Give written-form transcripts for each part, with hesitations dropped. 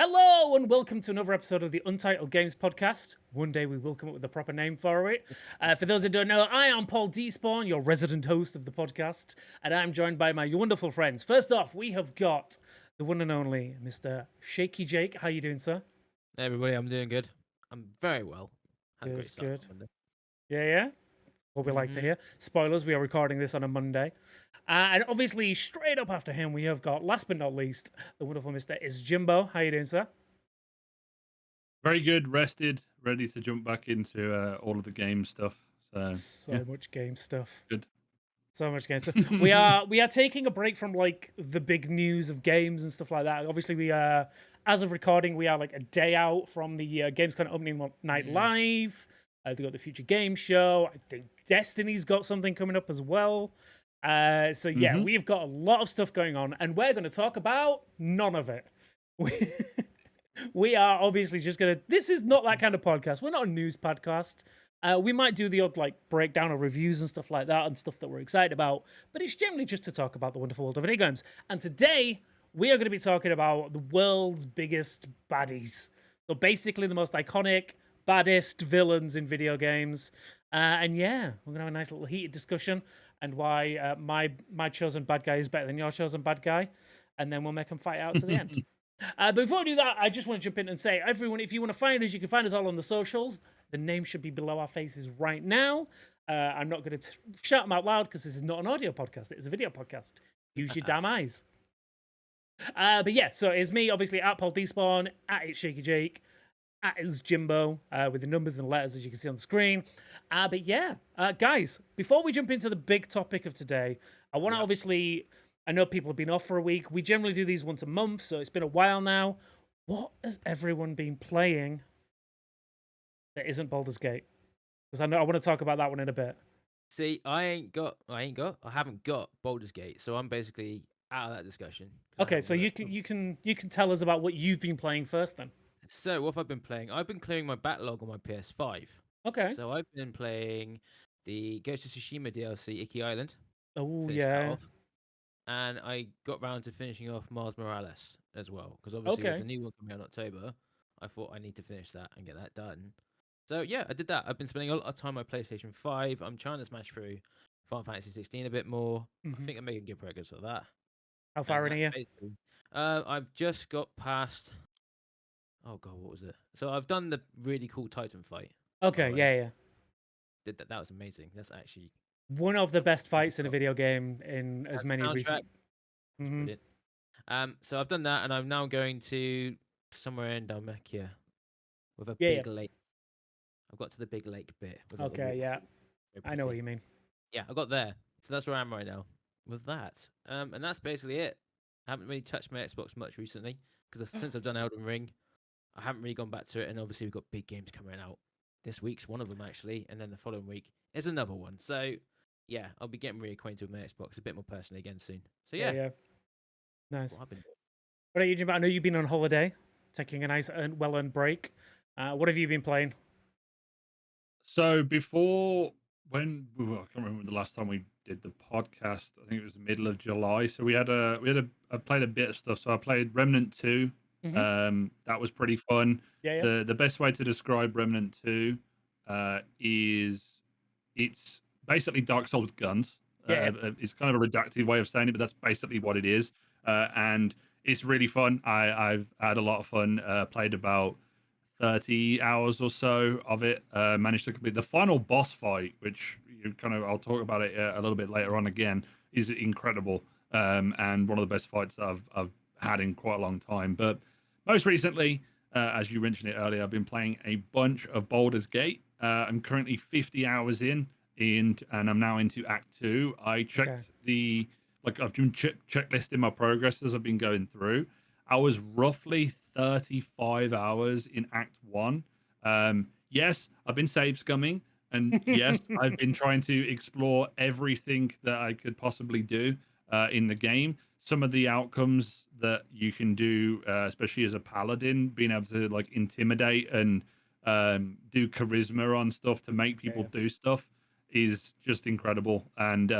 Hello and welcome to another episode of the Untitled Games Podcast. One day we will come up with a proper name for it. For those who don't know, I am Paul Despawn, your resident host of the podcast, and I'm joined by my wonderful friends. First off, we have got the one and only Mr. Shaky Jake. How you doing, sir? Hey everybody, I'm doing good. I'm very well. Had a great start Good. on Monday. Yeah. What we like to hear. Spoilers, we are recording this on a Monday. And obviously, straight up after him, we have got, last but not least, the wonderful Mr. Is Jimbo. How you doing, sir? Very good, rested, ready to jump back into all of the game stuff. So much game stuff. Good. So much game stuff. we are taking a break from like the big news of games and stuff like that. Obviously, we are, as of recording, we are like a day out from the Gamescom opening night live. They've got the Future Game Show. I think Destiny's got something coming up as well. We've got a lot of stuff going on, and we're going to talk about none of it. We are obviously just going to... This is not that kind of podcast. We're not a news podcast. We might do the odd like breakdown of reviews and stuff like that and stuff that we're excited about, but it's generally just to talk about the wonderful world of video games. And today, we are going to be talking about the world's biggest baddies. So basically the most iconic, baddest villains in video games. We're going to have a nice little heated discussion and why my chosen bad guy is better than your chosen bad guy. And then we'll make them fight out to the end. Before I do that, I just want to jump in and say, everyone, if you want to find us, you can find us all on the socials. The name should be below our faces right now. I'm not going to shout them out loud because this is not an audio podcast. It is a video podcast. Use your damn eyes. So it's me, obviously, at Paul Despawn, at It's Shaky Jake, at It's Jimbo, with the numbers and letters as you can see on the screen. Guys, before we jump into the big topic of today, I want to obviously... I know people have been off for a week. We generally do these once a month, so it's been a while now. What has everyone been playing that isn't Baldur's Gate? Because I want to talk about that one in a bit. See, I haven't got Baldur's Gate, so I'm basically out of that discussion. Okay, so you can tell us about what you've been playing first then. So what have I been playing? I've been clearing my backlog on my PS5. Okay. So I've been playing the Ghost of Tsushima DLC, Iki Island. Oh yeah. And I got round to finishing off Miles Morales as well, because obviously with the new one coming out in October, I thought I need to finish that and get that done. So yeah, I did that. I've been spending a lot of time on my PlayStation 5. I'm trying to smash through Final Fantasy 16 a bit more. I think I'm making good progress with that. How far in are you? I've just got past... Oh god, what was it? So I've done the really cool Titan fight. Okay, yeah. Did that. That was amazing. That's actually... one of the best fights in a video game in as many recent. Brilliant. So I've done that, and I'm now going to somewhere in Dalmatia with a big lake. I've got to the big lake bit. Okay, yeah. I know what you mean. Yeah, I got there. So that's where I am right now with that. And that's basically it. I haven't really touched my Xbox much recently because since I've done Elden Ring, I haven't really gone back to it. And obviously we've got big games coming out. This week's one of them actually, and then the following week is another one. So yeah, I'll be getting reacquainted with my Xbox a bit more personally again soon. So yeah. Nice. What about you, Jim? I know you've been on holiday, taking a nice, well-earned break. What have you been playing? So before I can't remember the last time we did the podcast. I think it was the middle of July. So I played a bit of stuff. So I played Remnant 2. That was pretty fun. Yeah. The best way to describe Remnant 2 is it's basically Dark Souls with guns. It's kind of a redacted way of saying it, but that's basically what it is. And it's really fun. I've had a lot of fun. Played about 30 hours or so of it. Managed to complete the final boss fight, which I'll talk about it a little bit later on again, is incredible. And one of the best fights that I've had in quite a long time. But most recently, as you mentioned it earlier, I've been playing a bunch of Baldur's Gate. I'm currently 50 hours in, and I'm now into Act 2. I checked I've been checklisting my progress as I've been going through. I was roughly 35 hours in Act 1. Yes, I've been save scumming, and yes, I've been trying to explore everything that I could possibly do in the game. Some of the outcomes that you can do, especially as a paladin, being able to like intimidate and do charisma on stuff to make people do stuff, is just incredible. And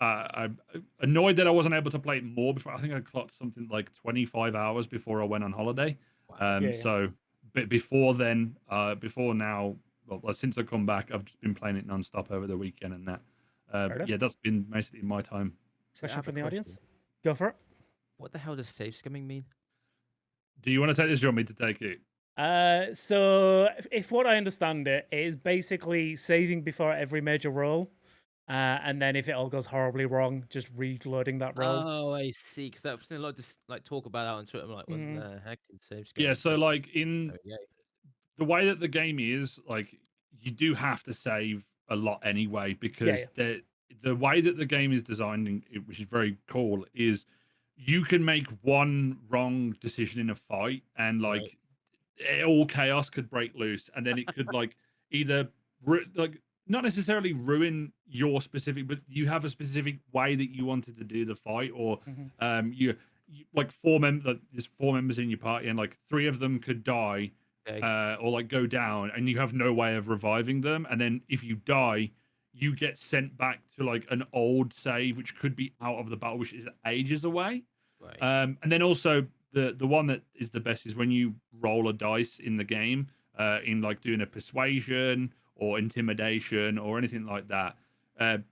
I'm annoyed that I wasn't able to play it more before. I think I clocked something like 25 hours before I went on holiday. Wow. Yeah. So, but before then, before now, well, since I come back, I've just been playing it non-stop over the weekend and that. Fair enough. Yeah, that's been basically my time. So I Question have a from the audience. question. Go for it. What the hell does save skimming mean? Do you want to take this? Or do you want me to take it? So if what I understand it is basically saving before every major roll, and then if it all goes horribly wrong, just reloading that roll. Oh, I see. Because I've seen a lot of like talk about that on Twitter. I'm like, what Mhm. the heck is save skimming? Yeah, so like there in we go. the way that the game is, like you do have to save a lot anyway because the way that the game is designed, which is very cool, is you can make one wrong decision in a fight and like all chaos could break loose, and then it could like either like not necessarily ruin your specific, but you have a specific way that you wanted to do the fight, or Mhm. you like four members, like, there's four members in your party, and like three of them could die, Okay. or like go down, and you have no way of reviving them. And then if you die, you get sent back to like an old save, which could be out of the battle, which is ages away. Right. And then also the one that is the best is when you roll a dice in the game, in like doing a persuasion or intimidation or anything like that.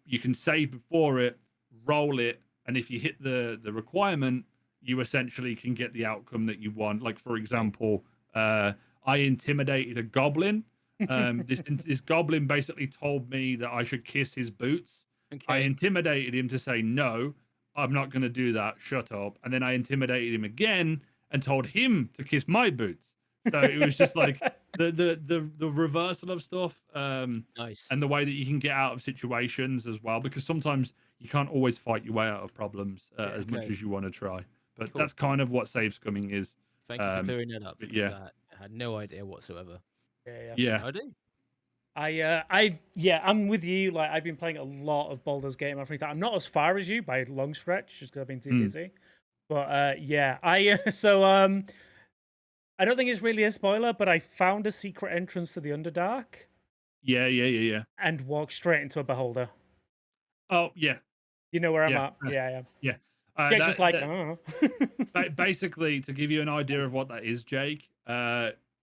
You can save before it, roll it, and if you hit the requirement, you essentially can get the outcome that you want. Like for example, I intimidated a goblin. This goblin basically told me that I should kiss his boots. I Okay. intimidated him to say no, I'm not going to do that. Shut up. And then I intimidated him again and told him to kiss my boots. So it was just like the reversal of stuff, Nice. and the way that you can get out of situations as well, because sometimes you can't always fight your way out of problems as much Okay. as you want to try. But Cool. that's kind of what save scumming is. Thank you for clearing that up. But Because yeah, I had no idea whatsoever. Yeah. yeah, I do. I'm with you. Like I've been playing a lot of Baldur's Gate. I think I'm not as far as you by a long stretch, just because I've been too busy. But yeah, I don't think it's really a spoiler, but I found a secret entrance to the Underdark yeah. and walked straight into a beholder. Oh yeah, You know where I'm yeah, at? Yeah. yeah. Jake's just like, I don't know. Basically, to give you an idea of what that is, Jake,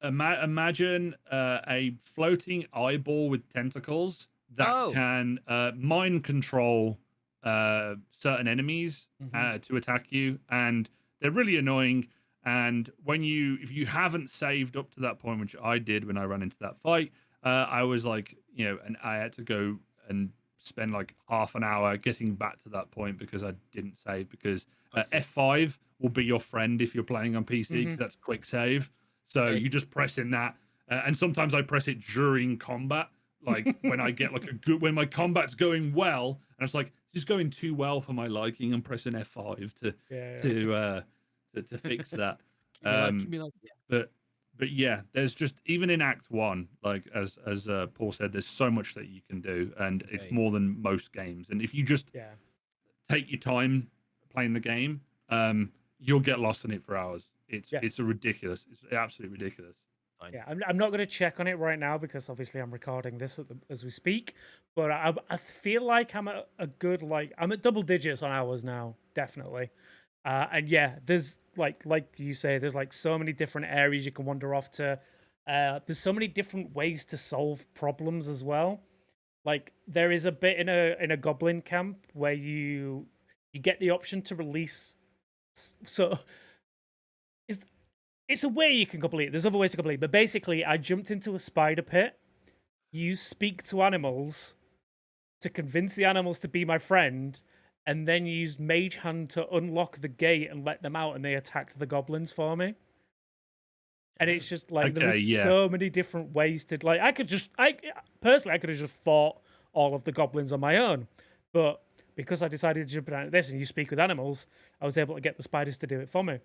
imagine a floating eyeball with tentacles that can mind control certain enemies to attack you, and they're really annoying. And if you haven't saved up to that point, which I did when I ran into that fight, I was like, and I had to go and spend like half an hour getting back to that point because I didn't save, because F5 will be your friend if you're playing on PC, because that's quick save. So you just press in that, and sometimes I press it during combat, like when I get like when my combat's going well, and it's like it's going too well for my liking. I'm pressing F5 to fix that. Keep me like, yeah. But yeah, there's just, even in Act 1, like as Paul said, there's so much that you can do, and it's more than most games. And if you just take your time playing the game, you'll get lost in it for hours. It's ridiculous. It's absolutely ridiculous. Fine. Yeah, I'm not going to check on it right now because obviously I'm recording this as we speak. But I feel like I'm at a good, like, I'm at double digits on hours now, definitely. And yeah, there's like you say, there's like so many different areas you can wander off to. There's so many different ways to solve problems as well. Like there is a bit in a goblin camp where you get the option to release. So it's a way you can complete it. There's other ways to complete it, but basically, I jumped into a spider pit. You speak to animals to convince the animals to be my friend, and then used Mage Hand to unlock the gate and let them out, and they attacked the goblins for me. And it's just like there was so many different ways to like. I could have just fought all of the goblins on my own, but because I decided to jump into this and you speak with animals, I was able to get the spiders to do it for me.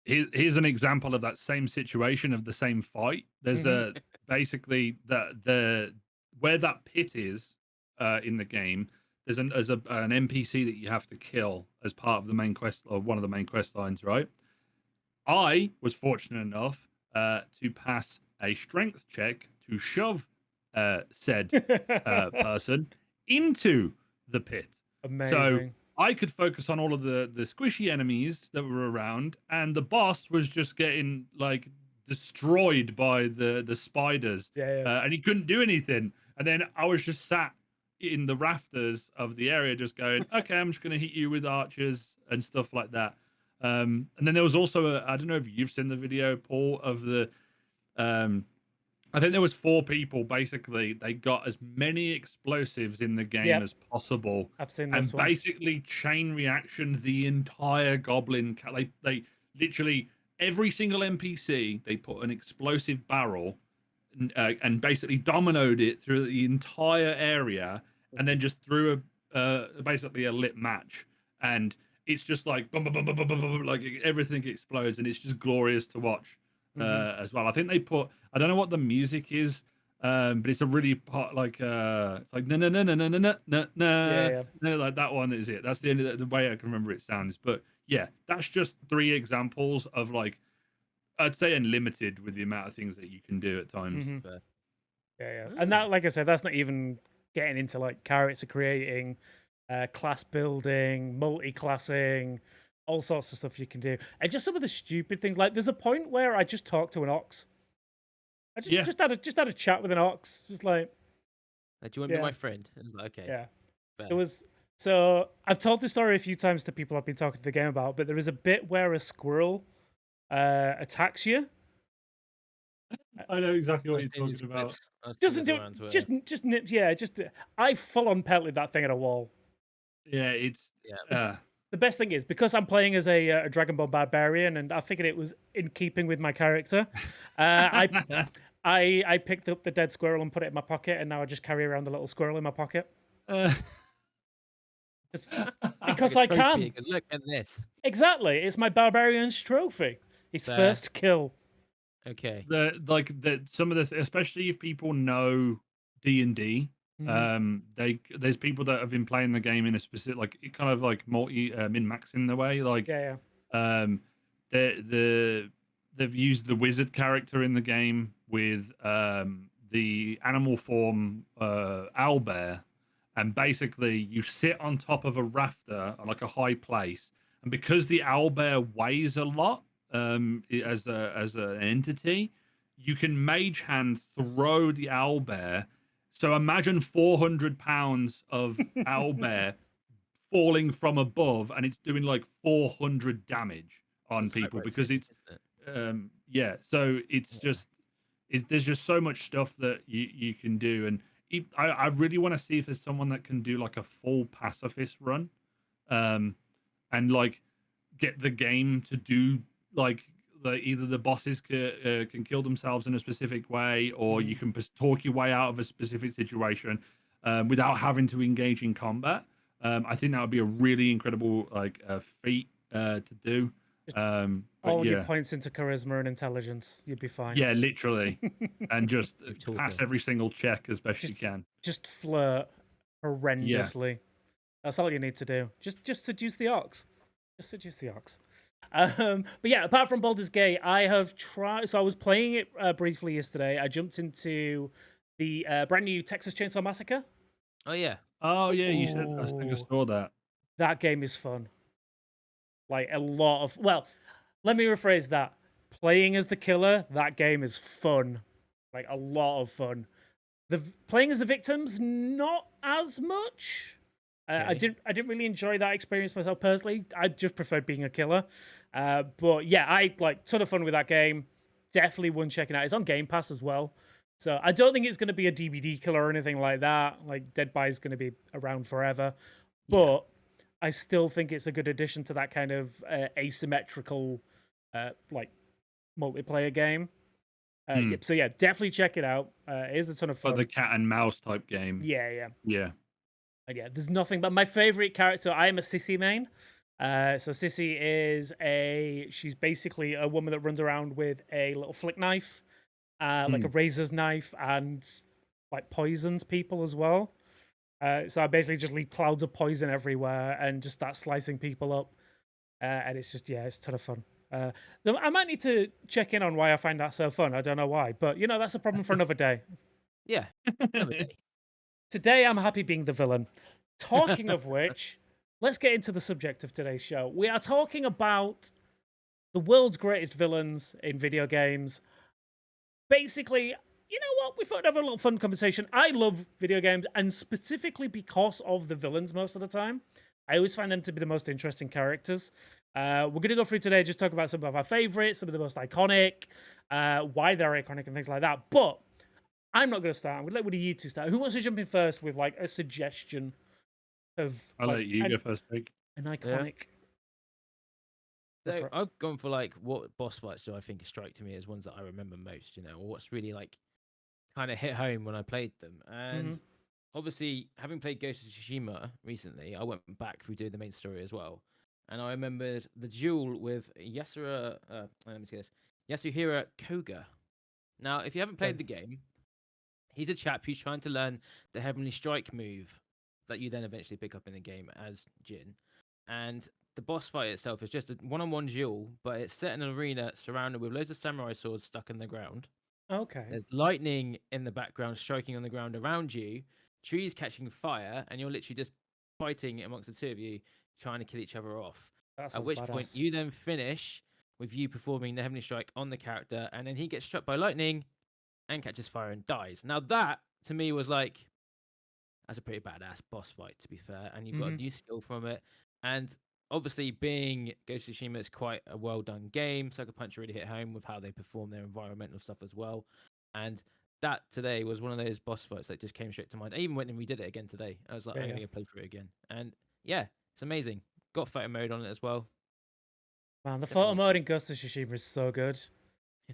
Here's an example of that same situation, of the same fight. There's basically the where that pit is in the game. There's an NPC that you have to kill as part of the main quest, or one of the main quest lines, right? I was fortunate enough to pass a strength check to shove said person into the pit. Amazing. I could focus on all of the squishy enemies that were around, and the boss was just getting like destroyed by the spiders, Yeah. and he couldn't do anything. And then I was just sat in the rafters of the area, just going, "Okay, I'm just going to hit you with archers and stuff like that." And then there was also I don't know if you've seen the video, Paul, of the I think there was 4 people. Basically, they got as many explosives in the game Yep. as possible, I've seen and this one. basically chain reaction the entire goblin. They literally every single NPC they put an explosive barrel and basically dominoed it through the entire area, and then just threw basically a lit match, and it's just like boom, boom, boom, boom, boom, boom, boom, like everything explodes, and it's just glorious to watch. As well, I think they put. I don't know what the music is, but it's a really part like it's like no no no no no no no no Yeah. no, like that one is it. That's the only the way I can remember it sounds. But yeah, that's just 3 examples of like I'd say unlimited with the amount of things that you can do at times. Mhm. Fair. Yeah. And that, like I said, that's not even getting into like character creating, class building, multi-classing, all sorts of stuff you can do, and just some of the stupid things. Like, there's a point where I just talked to an ox. I just Yeah. just had a chat with an ox, just like, Do you want to be Yeah. my friend? And it's like, okay. yeah. Fair. There was so I've told this story a few times to people I've been talking to the game about, but there is a bit where a squirrel attacks you. I know exactly what I've you're seen these talking about. clips. I've seen Doesn't this do around where- just nips. Yeah, just I full on pelted that thing at a wall. Yeah, it's Yeah. The best thing is, because I'm playing as a Dragon Ball barbarian, and I figured it was in keeping with my character. I picked up the dead squirrel and put it in my pocket, and now I just carry around the little squirrel in my pocket. Just because I Like a trophy, can. because look at this. Exactly, it's my barbarian's trophy. His Fair. first kill. Okay. Some of the especially if people know D&D, there's people that have been playing the game in a specific like it kind of like multi min-max in the way like Yeah. they've used the wizard character in the game with the animal form owlbear, and basically you sit on top of a rafter on like a high place, and because the owlbear weighs a lot as an entity, you can mage hand throw the owlbear. So imagine 400 pounds of owlbear falling from above, and it's doing like 400 damage on It's quite people because rotating, it's isn't it? yeah. So it's Yeah. just there's just so much stuff that you can do, and I really want to see if there's someone that can do like a full pacifist run, and like get the game to do like either the bosses can kill themselves in a specific way, or you can just talk your way out of a specific situation without having to engage in combat. I think that would be a really incredible like feat to do. But All yeah. your points into charisma and intelligence, you'd be fine. Yeah, literally, and just Talking. pass every single check as best you can. Just flirt horrendously. That's all you need to do. Just seduce the ox. Just seduce the ox. But yeah, apart from Baldur's Gate, I have tried. So I was playing it briefly yesterday. I jumped into the brand new Texas Chainsaw Massacre. Oh yeah. Oh yeah, you said I think I Oh. saw that. That game is fun. Like a lot of. Well, let me rephrase that. Playing as the killer, that game is fun. Like a lot of fun. Playing as the victims, not as much. I Okay. didn't really enjoy that experience myself personally. I just preferred being a killer. But yeah, I like ton of fun with that game. Definitely one checking out. It's on Game Pass as well. So I don't think it's going to be a DVD killer or anything like that. Like Dead by is going to be around forever. But I still think it's a good addition to that kind of asymmetrical like multiplayer game. So yeah, definitely check it out. It is a ton of fun. Like the cat and mouse type game. Yeah. Yeah. And yeah, there's nothing but my favorite character. I am a Sissy main. So Sissy is she's basically a woman that runs around with a little flick knife, like a razor's knife, and like poisons people as well. So I basically just leave clouds of poison everywhere and just start slicing people up. And it's just, it's a ton of fun. I might need to check in on why I find that so fun. I don't know why, but that's a problem for another day. Yeah. Another day. Today, I'm happy being the villain. Talking of which, let's get into the subject of today's show. We are talking about the world's greatest villains in video games. Basically, you know what? We thought we'd have a little fun conversation. I love video games, and specifically because of the villains most of the time. I always find them to be the most interesting characters. We're going to go through today, just talk about some of our favorites, some of the most iconic, why they're iconic, and things like that. But I'm not going to start. I'm going to let one of you two start. Who wants to jump in first with like a suggestion of I'll let you go first, Pig. an iconic? So I've gone for like what boss fights do I think strike to me as ones that I remember most, you know, or what's really like kind of hit home when I played them. And obviously, having played Ghost of Tsushima recently, I went back through doing the main story as well. And I remembered the duel with Yasuhiro Koga. Now, if you haven't played the game, he's a chap who's trying to learn the Heavenly Strike move that you then eventually pick up in the game as Jin. And the boss fight itself is just a one-on-one duel, but it's set in an arena surrounded with loads of samurai swords stuck in the ground. Okay. There's lightning in the background striking on the ground around you, trees catching fire, and you're literally just fighting amongst the two of you, trying to kill each other off. At which point you then finish with you performing the Heavenly Strike on the character, and then he gets struck by lightning and catches fire and dies. Now that, to me, was like, that's a pretty badass boss fight, to be fair, and you've got a new skill from it. And obviously, being Ghost of Tsushima is quite a well-done game. Sucker Punch really hit home with how they perform their environmental stuff as well. And that today was one of those boss fights that just came straight to mind. I even went and redid it again today. I was like, I'm going to play through it again. And yeah, it's amazing. Got photo mode on it as well. Man, the photo mode in Ghost of Tsushima is so good.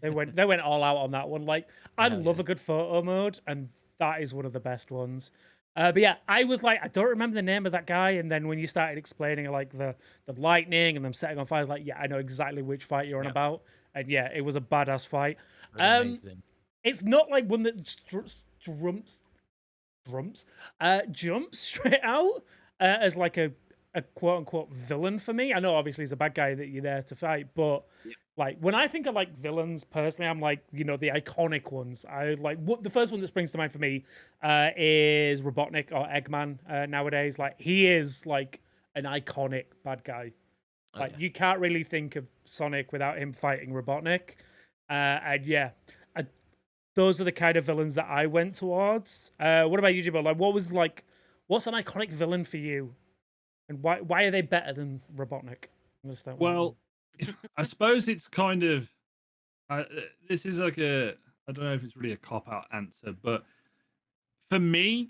They went all out on that one. Like, I love a good photo mode, and that is one of the best ones. But yeah, I was like, I don't remember the name of that guy, and then when you started explaining like the lightning and them setting on fire, I was like, yeah, I know exactly which fight you're on about. And yeah, it was a badass fight. It's not like one that jumps straight out as like a quote unquote villain for me. I know obviously he's a bad guy that you're there to fight, but like when I think of like villains personally, I'm like, you know, the iconic ones. I like what the first one that springs to mind for me is Robotnik or Eggman nowadays. Like he is like an iconic bad guy. Like you can't really think of Sonic without him fighting Robotnik. And yeah, those are the kind of villains that I went towards. What about you, Jimbo? Like what's an iconic villain for you? And why are they better than Robotnik? Well, I suppose it's kind of this is like I don't know if it's really a cop-out answer, but for me,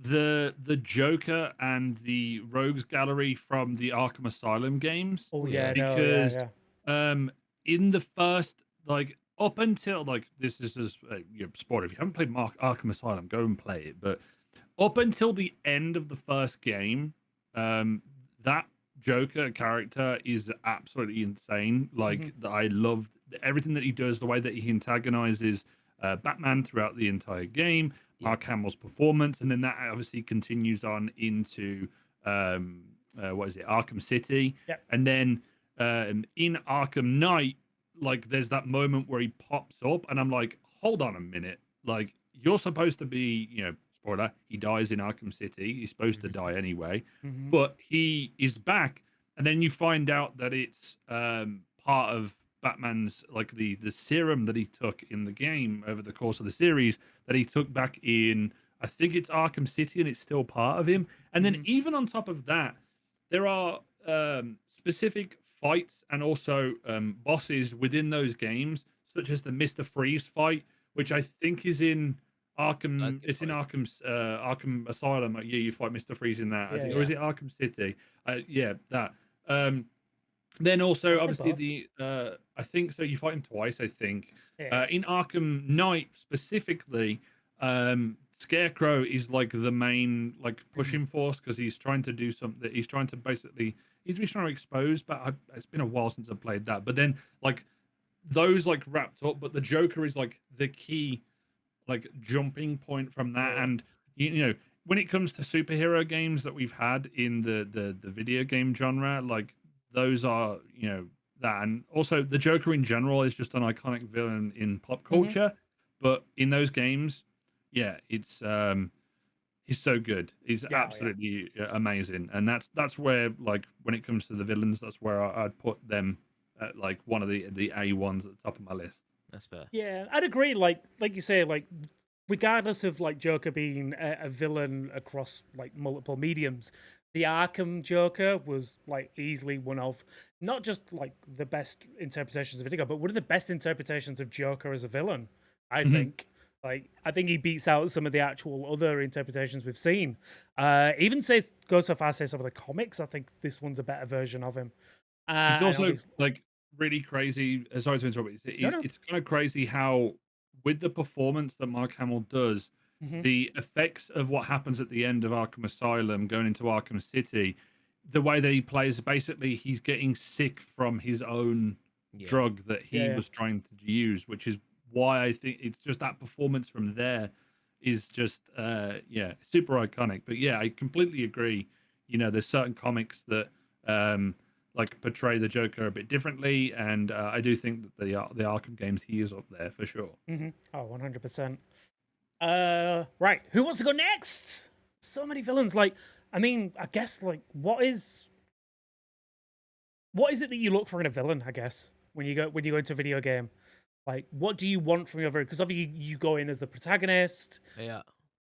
the Joker and the Rogues Gallery from the Arkham Asylum games. Oh yeah, because in the first like up until like this is just sport. If you haven't played Arkham Asylum, go and play it. But up until the end of the first game, that Joker character is absolutely insane. Like I loved everything that he does, the way that he antagonizes Batman throughout the entire game, Mark Hamill's performance, and then that obviously continues on into Arkham City, and then in Arkham Knight, like there's that moment where he pops up, and I'm like, hold on a minute, like you're supposed to be, spoiler, he dies in Arkham City. He's supposed to die anyway, but he is back, and then you find out that it's part of Batman's like the serum that he took in the game over the course of the series that he took back in, I think it's Arkham City, and it's still part of him. And then even on top of that, there are specific fights and also bosses within those games, such as the Mr. Freeze fight, which I think is in Arkham. It's in Arkham's Arkham Asylum. Yeah, you fight Mr. Freeze in that. Or is it Arkham City? That. Then also, obviously, I think so. You fight him twice, I think. In Arkham Knight specifically, Scarecrow is like the main like pushing force because he's trying to do something. He's trying to basically he's trying to expose. But it's been a while since I've played that. But then like those like wrapped up. But the Joker is like the key like jumping point from that. And you know when it comes to superhero games that we've had in the video game genre, like those are that, and also the Joker in general is just an iconic villain in pop culture. But in those games, it's He's so good. He's Yeah, absolutely amazing, and that's where, like, when it comes to the villains, that's where I'd put them at, like, one of the A ones at the top of my list. That's fair. Yeah, I'd agree. Like you say, like regardless of like Joker being a villain across like multiple mediums, the Arkham Joker was like easily one of not just like the best interpretations of Indigo, but one of the best interpretations of Joker as a villain. I Mhm. think. Like, I think he beats out some of the actual other interpretations we've seen. Even go so far as say some of the comics. I think this one's a better version of him. It's And also like really crazy. Sorry to interrupt. no. It's kind of crazy how, with the performance that Mark Hamill does, Mhm. the effects of what happens at the end of Arkham Asylum going into Arkham City, the way that he plays, basically he's getting sick from his own Yeah. drug that he Yeah. was trying to use, which is why I think it's just that performance from there is just super iconic. But yeah, I completely agree. There's certain comics that like portray the Joker a bit differently, and I do think that the Arkham games, he is up there for sure. Oh, 100%. Right. Who wants to go next? So many villains. Like, I mean, I guess like what is it that you look for in a villain? I guess when you go into a video game, like what do you want from your villain? Because obviously you go in as the protagonist. Yeah.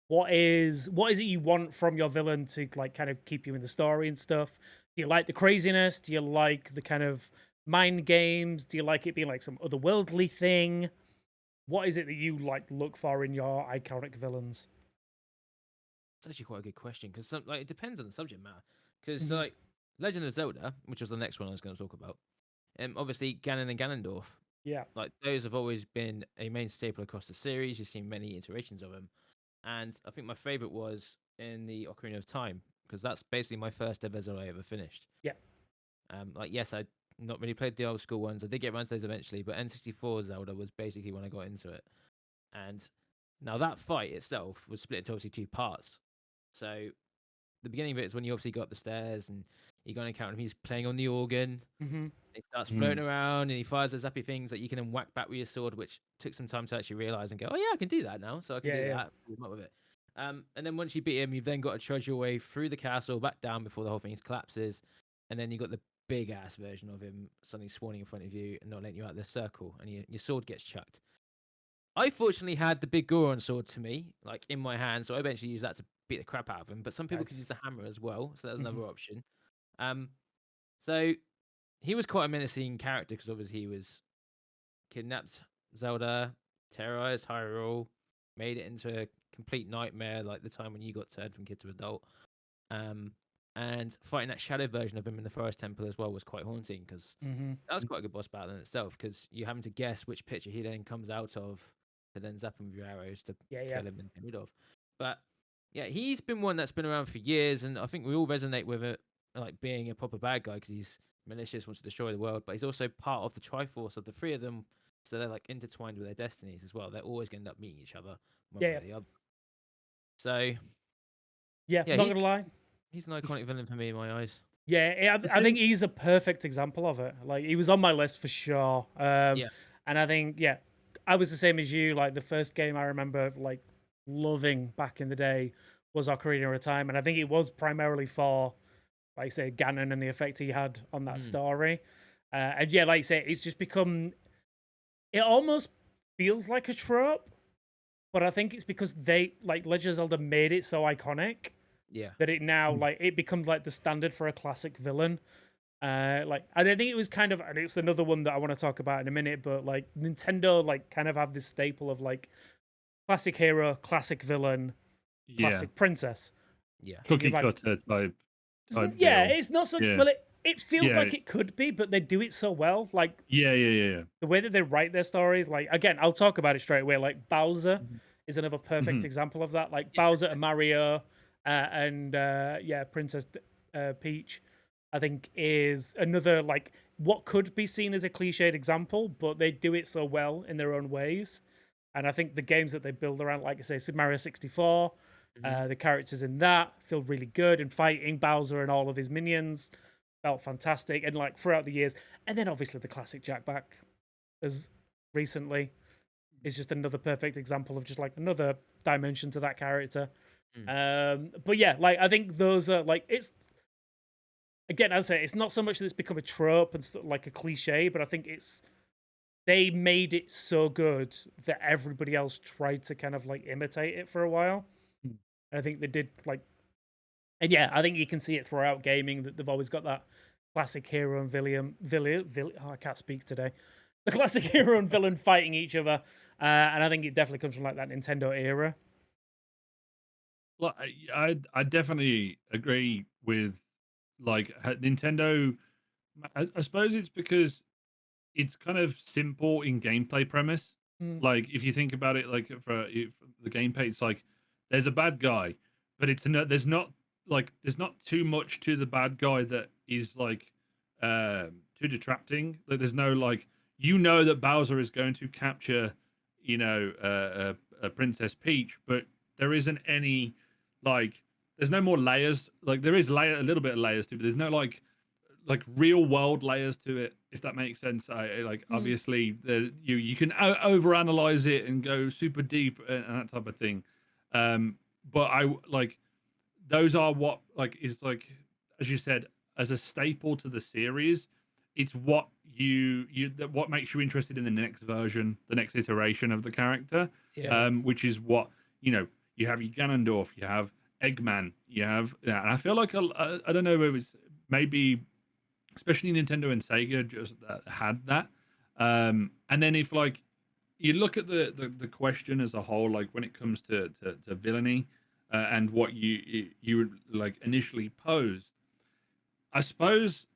What is it you want from your villain to like kind of keep you in the story and stuff? Do you like the craziness? Do you like the kind of mind games? Do you like it being like some otherworldly thing? What is it that you like look for in your iconic villains? It's actually quite a good question because like it depends on the subject matter. Because Mhm. like Legend of Zelda, which was the next one I was going to talk about, obviously Ganon and Ganondorf, Yeah. like those have always been a main staple across the series. You've seen many iterations of them, and I think my favorite was in the Ocarina of Time because that's basically my first ever Zelda I ever finished. Yeah. Like yes, I not really played the old school ones. I did get around to those eventually, but N64 Zelda was basically when I got into it. And now that fight itself was split into obviously two parts. So the beginning of it is when you obviously go up the stairs and you go and encounter him. He's playing on the organ. Mm-hmm. He starts Mm. floating around and he fires those zappy things that you can then whack back with your sword, which took some time to actually realize and go, oh yeah, I can do that now. So I can do that. Beat him up with it. And then once you beat him, you've then got to trudge your way through the castle back down before the whole thing collapses. And then you got the big ass version of him suddenly spawning in front of you and not letting you out of the circle, and your sword gets chucked. I fortunately had the big Goron sword to me, like in my hand, so I eventually used that to beat the crap out of him. But some people could use the hammer as well, so that was another option. So he was quite a menacing character because obviously he was kidnapped Zelda, terrorized Hyrule, made it into a complete nightmare, like the time when you got turned from kid to adult. And fighting that shadow version of him in the Forest Temple as well was quite haunting because that was quite a good boss battle in itself because you're having to guess which picture he then comes out of to then zap him with your arrows to kill him and get rid of. But yeah, he's been one that's been around for years, and I think we all resonate with it, like being a proper bad guy because he's malicious, wants to destroy the world, but he's also part of the Triforce of the three of them, so they're like intertwined with their destinies as well. They're always going to end up meeting each other one way or the other. So yeah, not gonna lie, he's an iconic villain for me in my eyes. Yeah, I think he's a perfect example of it. Like he was on my list for sure. And I think I was the same as you. Like the first game I remember like loving back in the day was Ocarina of Time, and I think it was primarily for, like I say, Ganon and the effect he had on that story. And yeah, like you say, it's just become. It almost feels like a trope, but I think it's because they like Legend of Zelda made it so iconic. Yeah. That it now like it becomes like the standard for a classic villain. Like I think it was kind of, and it's another one that I want to talk about in a minute, but like Nintendo like kind of have this staple of like classic hero, classic villain, classic princess. Yeah. Cookie cutter type yeah, deal. it's not so well it feels like it could be, but they do it so well. Like yeah. The way that they write their stories, like again, I'll talk about it straight away. Like Bowser is another perfect example of that. Like Bowser and Mario. And Princess Peach, I think, is another like what could be seen as a cliched example, but they do it so well in their own ways. And I think the games that they build around, like I say, Super Mario 64, the characters in that feel really good, and fighting Bowser and all of his minions felt fantastic. And like throughout the years, and then obviously the classic Jack Black as recently is just another perfect example of just like another dimension to that character. But yeah, like I think those are like it's again, as I say, it's not so much that it's become a trope and like a cliche, but I think they made it so good that everybody else tried to kind of like imitate it for a while. Hmm. I think they did like, and yeah, I think you can see it throughout gaming that they've always got that classic hero and villain. Oh, I can't speak today. The classic hero and villain fighting each other, and I think it definitely comes from like that Nintendo era. Well, I definitely agree with like Nintendo. I suppose it's because it's kind of simple in gameplay premise. Mm. Like if you think about it, like for the gameplay, it's like there's a bad guy, but there's not too much to the bad guy that is like too detracting. Like there's no like that Bowser is going to capture Princess Peach, but there isn't any like there's no more layers. Like there is a little bit of layers to it, but there's no like real world layers to it, if that makes sense. Obviously you can overanalyze it and go super deep and that type of thing. But I like those are what like is like, as you said, as a staple to the series. It's what what makes you interested in the next version, the next iteration of the character. Which is what you have your Ganondorf, you have Eggman, you have and I feel like I don't know, it was maybe especially Nintendo and Sega just had that. And then if like you look at the question as a whole, like when it comes to villainy and what you like initially posed, I suppose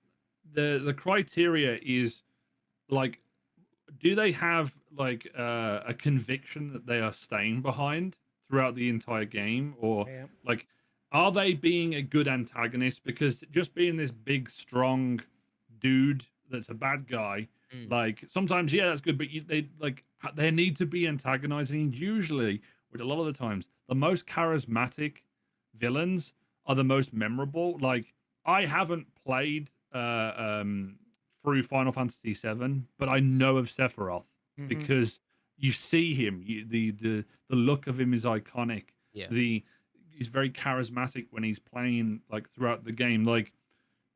the criteria is like, do they have like a conviction that they are staying behind throughout the entire game, or like are they being a good antagonist? Because just being this big strong dude that's a bad guy, like sometimes that's good, but they need to be antagonizing. And usually, with a lot of the times, the most charismatic villains are the most memorable. Like I haven't played through Final Fantasy VII, but I know of Sephiroth because you see him. The look of him is iconic. Yeah. He's very charismatic when he's playing like throughout the game. Like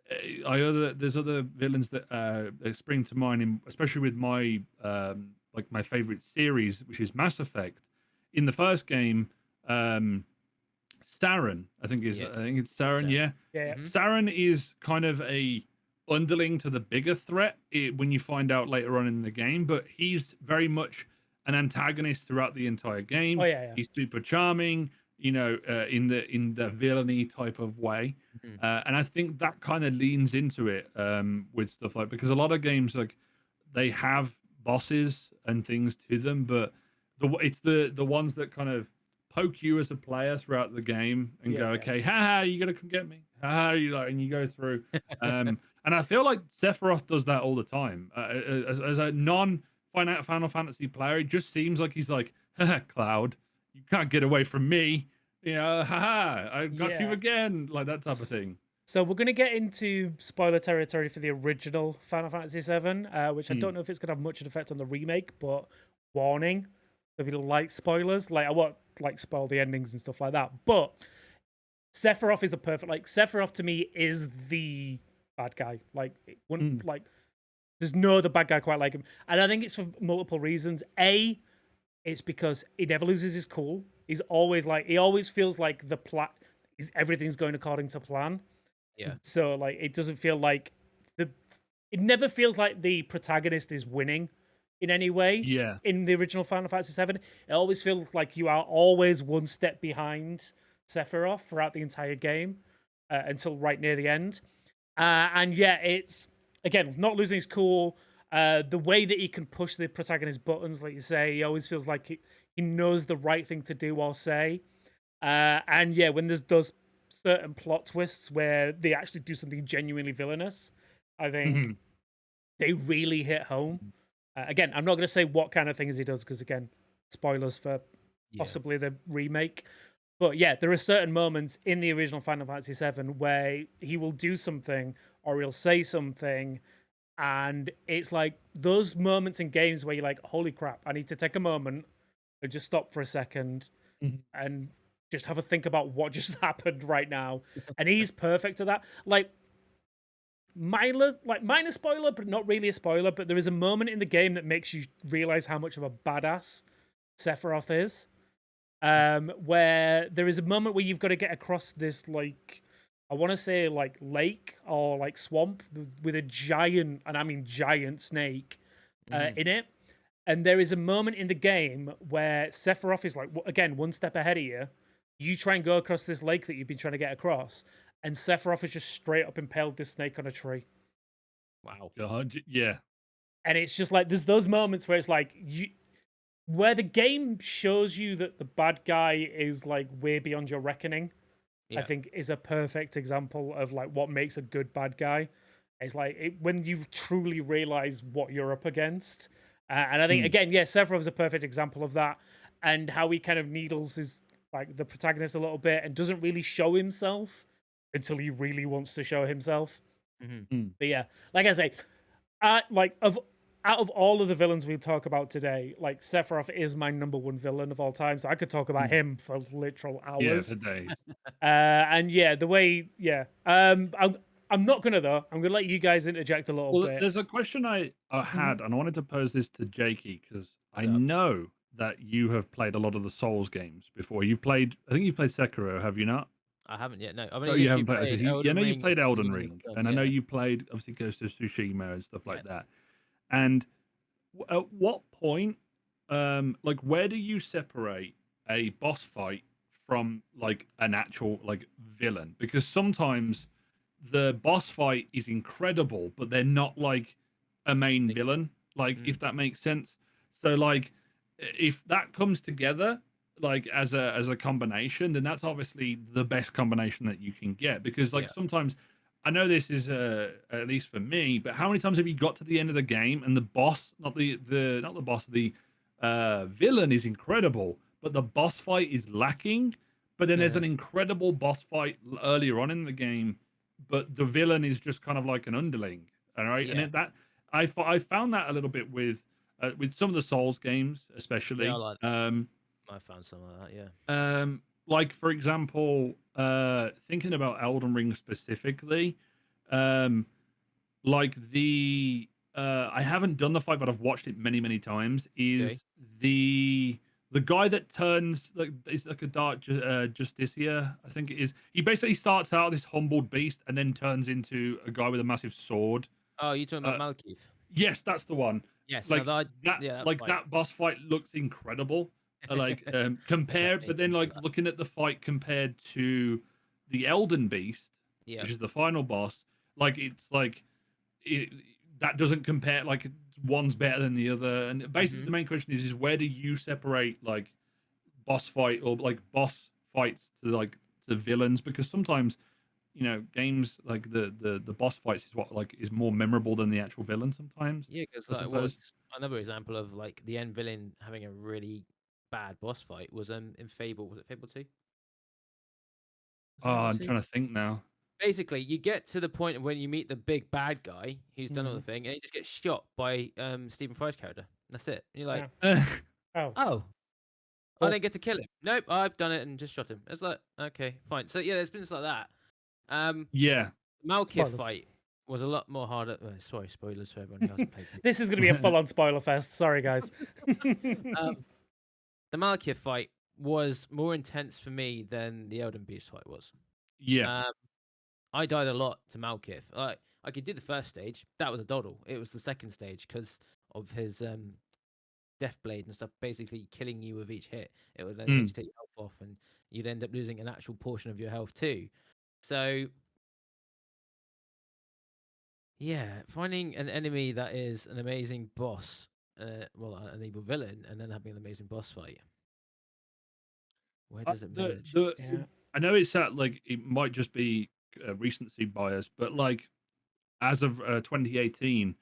there's other villains that spring to mind, especially with my like my favorite series, which is Mass Effect. In the first game, Saren, I think it's Saren. Yeah. Saren is kind of a underling to the bigger threat when you find out later on in the game, but he's very much an antagonist throughout the entire game. He's super charming, in the villainy type of way, and I think that kind of leans into it with stuff like, because a lot of games like they have bosses and things to them, but it's the ones that kind of poke you as a player throughout the game and go, okay, haha, you gotta come get me, haha, and you go through. And I feel like Sephiroth does that all the time. As a non-Final Fantasy player, it just seems like he's like, haha, Cloud, you can't get away from me. Haha, I got you again, like that type of thing. So we're going to get into spoiler territory for the original Final Fantasy VII, which I don't know if it's going to have much of an effect on the remake, but warning, if you don't like spoilers, like I won't like spoil the endings and stuff like that, but Sephiroth is a perfect, like Sephiroth to me is the bad guy. Like it wouldn't like there's no other bad guy quite like him, and I think it's for multiple reasons. A, it's because he never loses his cool. He's always like, he always feels like everything's going according to plan. Yeah. So like it doesn't feel like it never feels like the protagonist is winning in any way. Yeah. In the original Final Fantasy VII, it always feels like you are always one step behind Sephiroth throughout the entire game until right near the end. And yeah, it's again not losing his cool. The way that he can push the protagonist buttons, like you say, he always feels like he knows the right thing to do or say. And yeah, when there's those certain plot twists where they actually do something genuinely villainous, I think they really hit home. Again, I'm not going to say what kind of things he does because, again, spoilers for possibly the remake. But yeah, there are certain moments in the original Final Fantasy VII where he will do something or he'll say something, and it's like those moments in games where you're like, holy crap, I need to take a moment and just stop for a second and just have a think about what just happened right now. And he's perfect at that. Like, minor spoiler, but not really a spoiler, but there is a moment in the game that makes you realize how much of a badass Sephiroth is. Where there is a moment where you've got to get across this, like, I want to say like lake or like swamp with a giant, and I mean giant snake in it. And there is a moment in the game where Sephiroth is like, again, one step ahead of you. You try and go across this lake that you've been trying to get across, and Sephiroth has just straight up impaled this snake on a tree. Wow. Yeah. And it's just like, there's those moments where it's like, where the game shows you that the bad guy is like way beyond your reckoning. I think is a perfect example of like what makes a good bad guy. It's like when you truly realize what you're up against. And I think, again, Sephiroth is a perfect example of that, and how he kind of needles his, like, the protagonist a little bit and doesn't really show himself until he really wants to show himself. But yeah, like I say, out of all of the villains we'll talk about today, like, Sephiroth is my number one villain of all time, so I could talk about him for literal hours. Yeah, for days. And yeah, the way, I'm not gonna though. I'm gonna let you guys interject a little bit. There's a question I had, and I wanted to pose this to Jakey because I know that you have played a lot of the Souls games before. I think you've played Sekiro, have you not? I haven't yet. No, You haven't played. I know you played Elden Ring, Ring, and I know you played obviously Ghost of Tsushima and stuff like that. And at what point, like, where do you separate a boss fight from like an actual like villain? Because sometimes the boss fight is incredible, but they're not like a main villain. Like, if that makes sense. So like, if that comes together like as a combination, then that's obviously the best combination that you can get. Because like sometimes, I know this is at least for me, but how many times have you got to the end of the game and the boss, not the boss, the villain is incredible, but the boss fight is lacking. But then there's an incredible boss fight earlier on in the game, but the villain is just kind of like an underling. All right, and I found that a little bit with some of the Souls games, especially. Yeah, I like that. I found some of that. Yeah. Like, for example, thinking about Elden Ring specifically, like I haven't done the fight, but I've watched it many times. Is the guy that turns like is like a dark Justicia, I think it is. He basically starts out this humbled beast and then turns into a guy with a massive sword. Oh, you're talking about Malekith? Yes, that's the one. Yes, like no, that boss fight looks incredible. Like compared, but then like looking at the fight compared to the Elden Beast, which is the final boss, like it's like that doesn't compare. Like one's better than the other, and basically the main question is where do you separate like boss fight or like boss fights to like the villains? Because sometimes, you know, games like the boss fights is what like is more memorable than the actual villain sometimes. Yeah, because like was another example of like the end villain having a really bad boss fight was in Fable. Was it Fable 2? I'm trying to think now. Basically, you get to the point when you meet the big bad guy who's done all the thing, and he just gets shot by Stephen Fry's character. That's it. And you're like, oh, I didn't get to kill him. Nope, I've done it and just shot him. It's like, okay, fine. So yeah, there's been stuff like that. Malekith fight was a lot more harder. Sorry, spoilers for everyone who hasn't played it. This is going to be a full-on spoiler fest. Sorry, guys. The Malekith fight was more intense for me than the Elden Beast fight was. Yeah. I died a lot to Malekith. Like, I could do the first stage. That was a doddle. It was the second stage because of his death blade and stuff basically killing you with each hit. It would then take your health off, and you'd end up losing an actual portion of your health too. So yeah, finding an enemy that is an amazing boss, an evil villain, and then having an amazing boss fight. Where does it merge? I know it's like it might just be recency bias, but like as of 2018,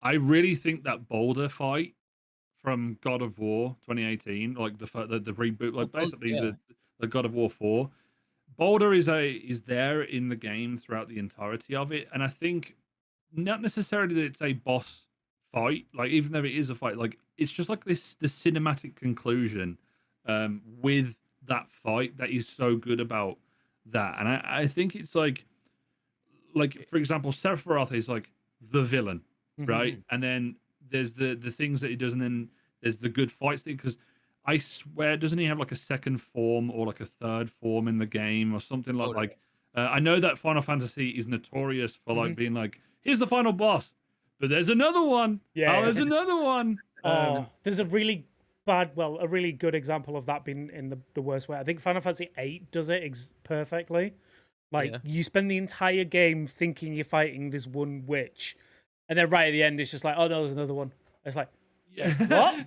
I really think that Boulder fight from God of War 2018, like the reboot, like basically the God of War 4, Boulder is there in the game throughout the entirety of it, and I think not necessarily that it's a boss fight, like even though it is a fight, like it's just like the cinematic conclusion with that fight that is so good about that. And I think it's like for example, Sephiroth is like the villain, right? Mhm. And then there's the things that he does, and then there's the good fights thing. Because I swear, doesn't he have like a second form or like a third form in the game or something Oh, no. I know that Final Fantasy is notorious for Mhm. being like, here's the final boss, but there's another one. Yeah, Oh, yeah. there's another one. There's a really a really good example of that being in the worst way. I think Final Fantasy VIII does it perfectly. Like, Yeah. you spend the entire game thinking you're fighting this one witch, and then right at the end, it's just like, oh no, there's another one. It's like, Yeah. what?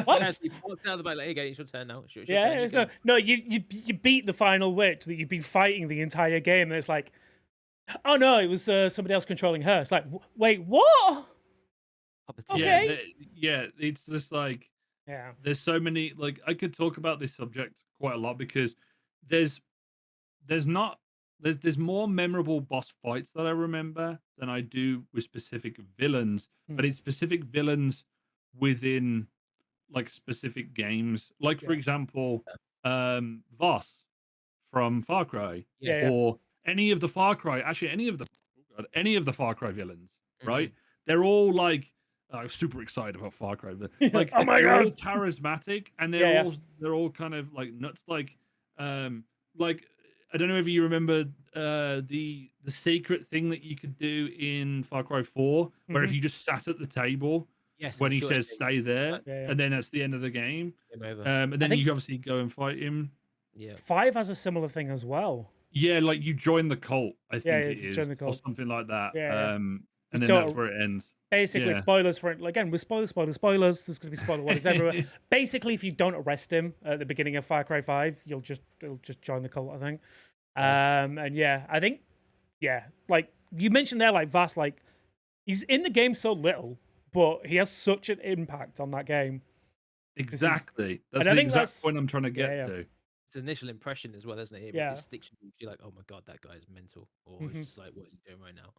What? As he walks out of the back, like, okay, it's your turn now. It's your Yeah, turn. You it's go. no, you beat the final witch that you've been fighting the entire game, and it's like, oh no, it was somebody else controlling her. It's like, wait, what? Puppeteer. Yeah, Okay. yeah, it's just like Yeah. there's so many. Like, I could talk about this subject quite a lot because there's not there's more memorable boss fights that I remember than I do with specific villains, but Hmm. it's specific villains within like specific games. Like for Yeah. example, Voss from Far Cry, Yes. Yeah. or actually any of the Far Cry villains, Mhm. right? They're all like I'm super excited about Far Cry. Like Oh my they're all God. charismatic and Yeah, they're all kind of like nuts. Like I don't know if you remember the secret thing that you could do in Far Cry 4, where if Mhm. you just sat at the table Yes. when I'm he sure says it- stay there, Yeah. and then that's the end of the game. Game over. And I then think you obviously go and fight him. Yeah. 5 has a similar thing as well. Yeah, like you join the cult, I think Yeah, it you is, join the or cult. something like that. Yeah. And Just then that's don't. where it ends. Basically, Yeah. spoilers for it. Again, with spoilers. There's going to be spoiler warnings everywhere. Basically, if you don't arrest him at the beginning of Far Cry 5, it'll just join the cult, I think. And yeah, I think, yeah, like you mentioned there, like Vass, like he's in the game so little, but he has such an impact on that game. Exactly. That's and I the think exact that's point I'm trying to get yeah. to. It's an initial impression as well, isn't it? Yeah. It sticks with you. You're like, oh my god, that guy's mental, or Mhm. it's just like, what is he doing right now?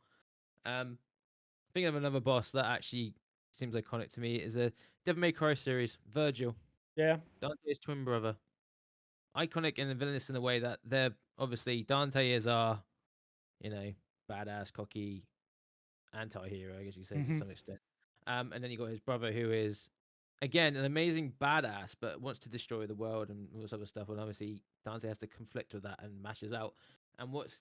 Thinking of another boss that actually seems iconic to me is a Devil May Cry series, Virgil, Yeah. Dante's twin brother. Iconic and villainous in the way that they're obviously Dante is our, you know, badass, cocky anti-hero, I guess you say to Mhm. some extent. And then you got his brother who is again an amazing badass, but wants to destroy the world and all this other stuff. And obviously Dante has to conflict with that and mashes out. And what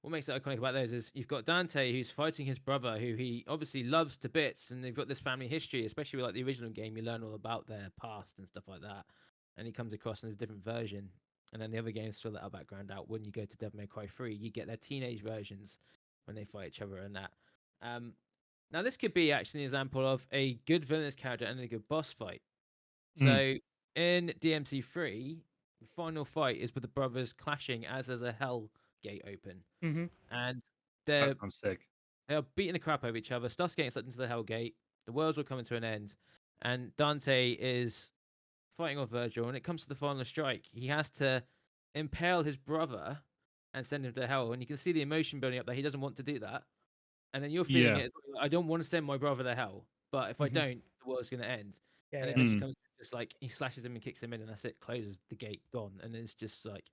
makes it iconic about those is you've got Dante who's fighting his brother, who he obviously loves to bits, and they've got this family history, especially with like the original game. You learn all about their past and stuff like that. And he comes across in his different version. And then the other games fill that background out. When you go to Devil May Cry 3, you get their teenage versions when they fight each other and that. Now this could be actually an example of a good villainous character and a good boss fight. So in DMC3, the final fight is with the brothers clashing as there's a hell gate open, Mhm. and That sounds sick. they're beating the crap out of each other. Stuff's getting sucked into the hell gate. The world's all coming to an end, and Dante is fighting off Virgil. And it comes to the final strike. He has to impale his brother and send him to hell. And you can see the emotion building up that he doesn't want to do that. And then you're feeling Yeah. it. I don't want to send my brother to hell, but if I Mhm. don't, the world's going to end. Yeah. And Yeah. eventually comes just like he slashes him and kicks him in, and that's it. Closes the gate, gone, and it's just like,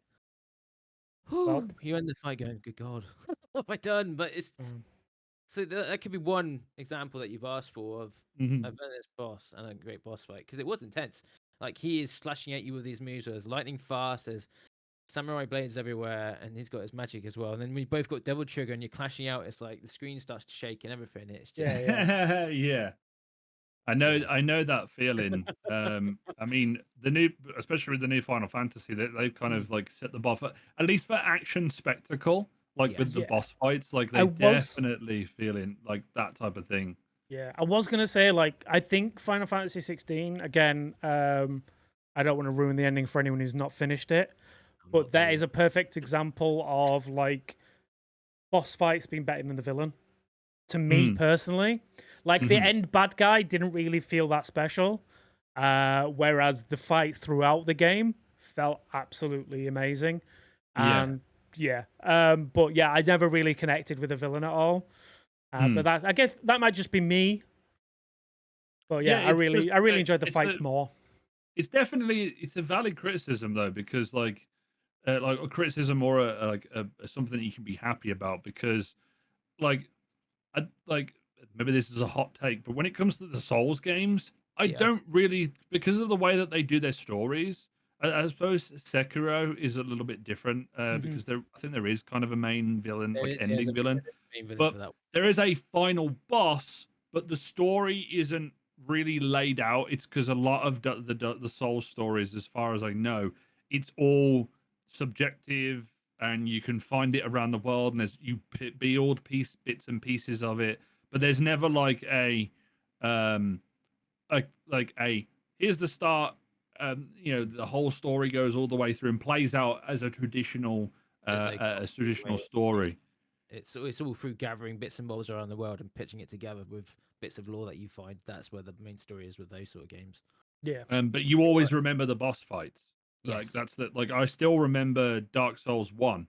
Well, you end the fight going, "Good God, what have I done?" But it's mm, so that could be one example that you've asked for of Mhm. a villainous boss and a great boss fight because it was intense. Like he is slashing at you with these moves, where there's lightning fast, there's samurai blades everywhere, and he's got his magic as well. And then when you both got Devil Trigger and you're clashing out, it's like the screen starts to shake and everything. It's just yeah. Yeah. I know that feeling. I mean, especially with the new Final Fantasy, they've kind of like set the bar for at least for action spectacle, like with the Yeah. boss fights, like I they was- definitely feeling like that type of thing. Yeah, I was gonna say, like, I think Final Fantasy 16 again. I don't want to ruin the ending for anyone who's not finished it, I'm but not that doing is a perfect example of like boss fights being better than the villain. To me personally, like the Mhm. end bad guy didn't really feel that special, whereas the fight throughout the game felt absolutely amazing. Yeah. And yeah, but yeah, I never really connected with the villain at all. But that I guess that might just be me. But yeah, Yeah, I really enjoyed the it's fights the- more. it's definitely it's a valid criticism though, because like a criticism or a something that you can be happy about, because like like maybe this is a hot take, but when it comes to the Souls games, I Yeah. don't really, because of the way that they do their stories. I suppose Sekiro is a little bit different because I think there is kind of a main villain, like There's ending a villain, main villain but for that. there is a final boss, but the story isn't really laid out. It's because a lot of the Souls stories, as far as I know, it's all subjective, and you can find it around the world, and there's build bits and pieces of it, but there's never um like a here's the start. The whole story goes all the way through and plays out as a traditional There's no way. story. It's all through gathering bits and bobs around the world and pitching it together with bits of lore that you find. That's where the main story is with those sort of games. Yeah. But you always remember the boss fights. Like Yes. that's the like I still remember Dark Souls 1.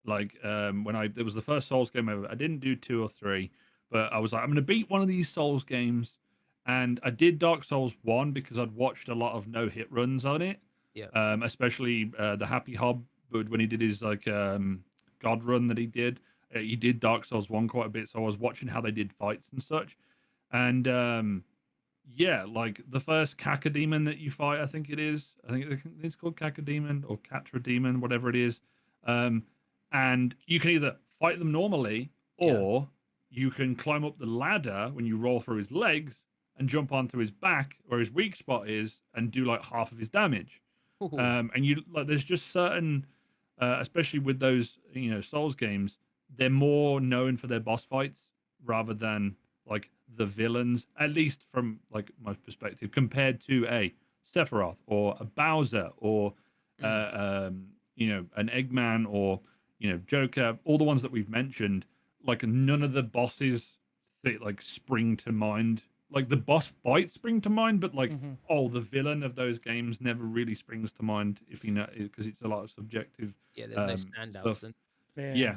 Like when it was the first Souls game ever. I didn't do 2 or 3, but I was like, I'm gonna beat one of these Souls games. And I did Dark Souls 1 because I'd watched a lot of no hit runs on it. Yeah. Especially the Happy Hob when he did his God run that he did. He did Dark Souls 1 quite a bit, so I was watching how they did fights and such. And yeah, like the first Cacodemon that you fight, I think it's called Cacodemon or Catra Demon, whatever it is. And you can either fight them normally, or you can climb up the ladder when you roll through his legs and jump onto his back where his weak spot is and do like half of his damage. And you like there's just certain, especially with those Souls games, they're more known for their boss fights rather than like the villains, at least from like my perspective, compared to a Sephiroth or a Bowser or an Eggman or Joker, all the ones that we've mentioned. Like none of the bosses that like spring to mind. Like the boss fights spring to mind, but like the villain of those games never really springs to mind, if you know, because it's a lot of subjective. Yeah, there's no standouts. Stuff. And Yeah.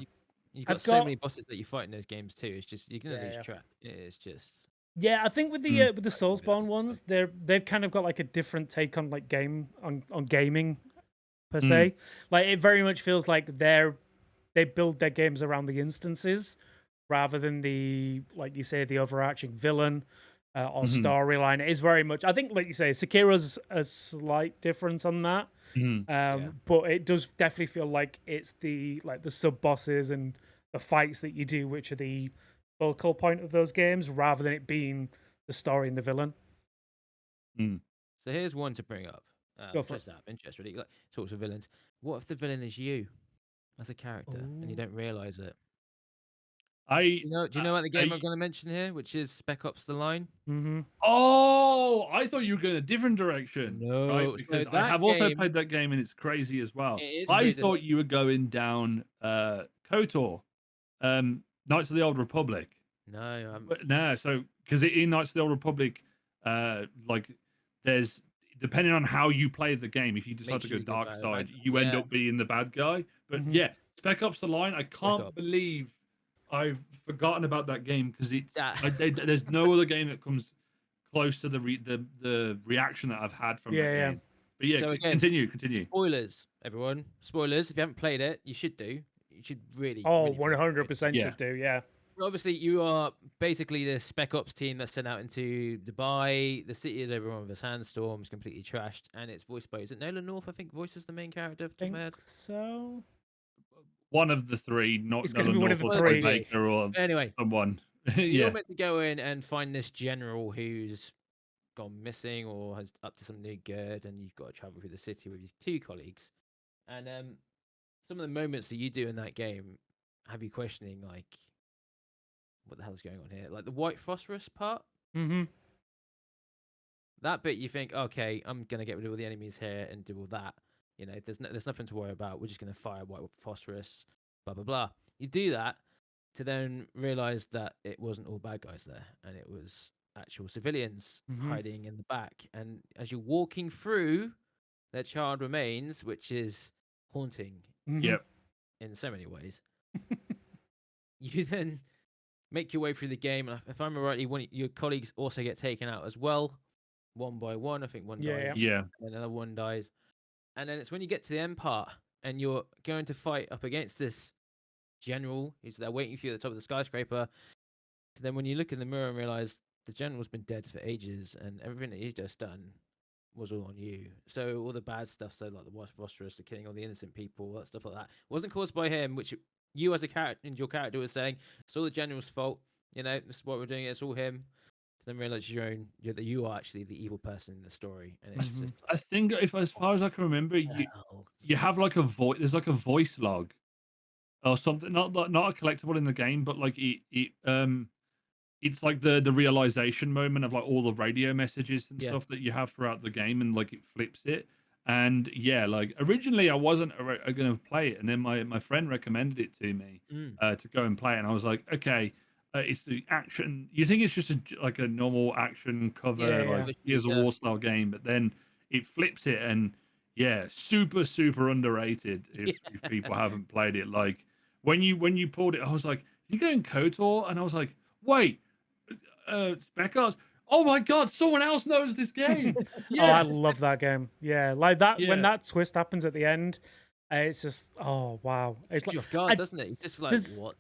you've got so many bosses that you fight in those games too. It's just you're gonna lose track. It's just Yeah, I think with the Soulsborne ones, they've kind of got like a different take on like on gaming per se. Like it very much feels like they build their games around the instances rather than like you say, the overarching villain or storyline. It is very much, I think, like you say, Sekiro's a slight difference on that. But it does definitely feel like it's the sub bosses and the fights that you do, which are the focal point of those games, rather than it being the story and the villain. So here's one to bring up. Go for Just out of interest, really. Like talks of villains. What if the villain is you as a character and you don't realize it? Do you know about the game I'm going to mention here, which is Spec Ops: The Line? Oh, I thought you were going a different direction. No, right? Because so I have also game- played that game and it's crazy as well. It is I weird, thought you were going down KOTOR, Knights of the Old Republic. No, But no, so because in Knights of the Old Republic, like there's depending on how you play the game, if you decide to go dark side, you end up being the bad guy. But yeah, Spec Ops: The Line, I can't believe I've forgotten about that game because there's no other game that comes close to the reaction that I've had from that game. But yeah, So again, continue. Spoilers, everyone. Spoilers. If you haven't played it, you should do. You should really. Oh, really 100% should do. Yeah. Obviously, you are basically the Spec Ops team that's sent out into Dubai. The city is overrun with a sandstorm. It's completely trashed, and it's voiced by, is it Nolan North? I think voices the main character. I think so. One of the three, not it's going to be one of the three. Baker or anyway, someone. So you're meant to go in and find this general who's gone missing or has up to something good, and you've got to travel through the city with your two colleagues. And some of the moments that you do in that game have you questioning, like, what the hell is going on here? Like the white phosphorus part. That bit you think, okay, I'm gonna get rid of all the enemies here and do all that. You know, there's nothing to worry about. We're just gonna fire white phosphorus, blah blah blah. You do that to then realize that it wasn't all bad guys there, and it was actual civilians hiding in the back. And as you're walking through their charred remains, which is haunting, in so many ways, you then make your way through the game. And if I'm right, one of your colleagues also get taken out as well. one by one. I think one Yeah, dies, Yeah. and another one dies, and then it's when you get to the end part and you're going to fight up against this general who's there waiting for you at the top of the skyscraper. So then when you look in the mirror and realize the general's been dead for ages and everything that he's just done was all on you. So all the bad stuff, so like the phosphorus, the killing all the innocent people, that stuff like that, wasn't caused by him, which you as a character and your character was saying it's all the general's fault. This is what we're doing. It's all him. To then realize that you are actually the evil person in the story, and it's Mhm. just I think if as far as I can remember, hell. you have like a voice. There's like a voice log or something. Not a collectible in the game, but like it's like the realization moment of like all the radio messages and Yeah. stuff that you have throughout the game, and like it flips it. And yeah, like originally I wasn't going to play it, and then my friend recommended it to me to go and play it, and I was like, okay, it's the action. You think it's just like a normal action cover, Yeah. like Gears of War style game, but then it flips it, and yeah, super underrated if people haven't played it. Like when you pulled it, I was like, is he going KOTOR? And I was like, wait. Spec Ops. Oh my god, someone else knows this game. Oh, I Yes. love that game. Yeah, like that when Yeah. that twist happens at the end, it's just oh wow. It's Takes you like off guard, I- doesn't it? You're just like, there's- what?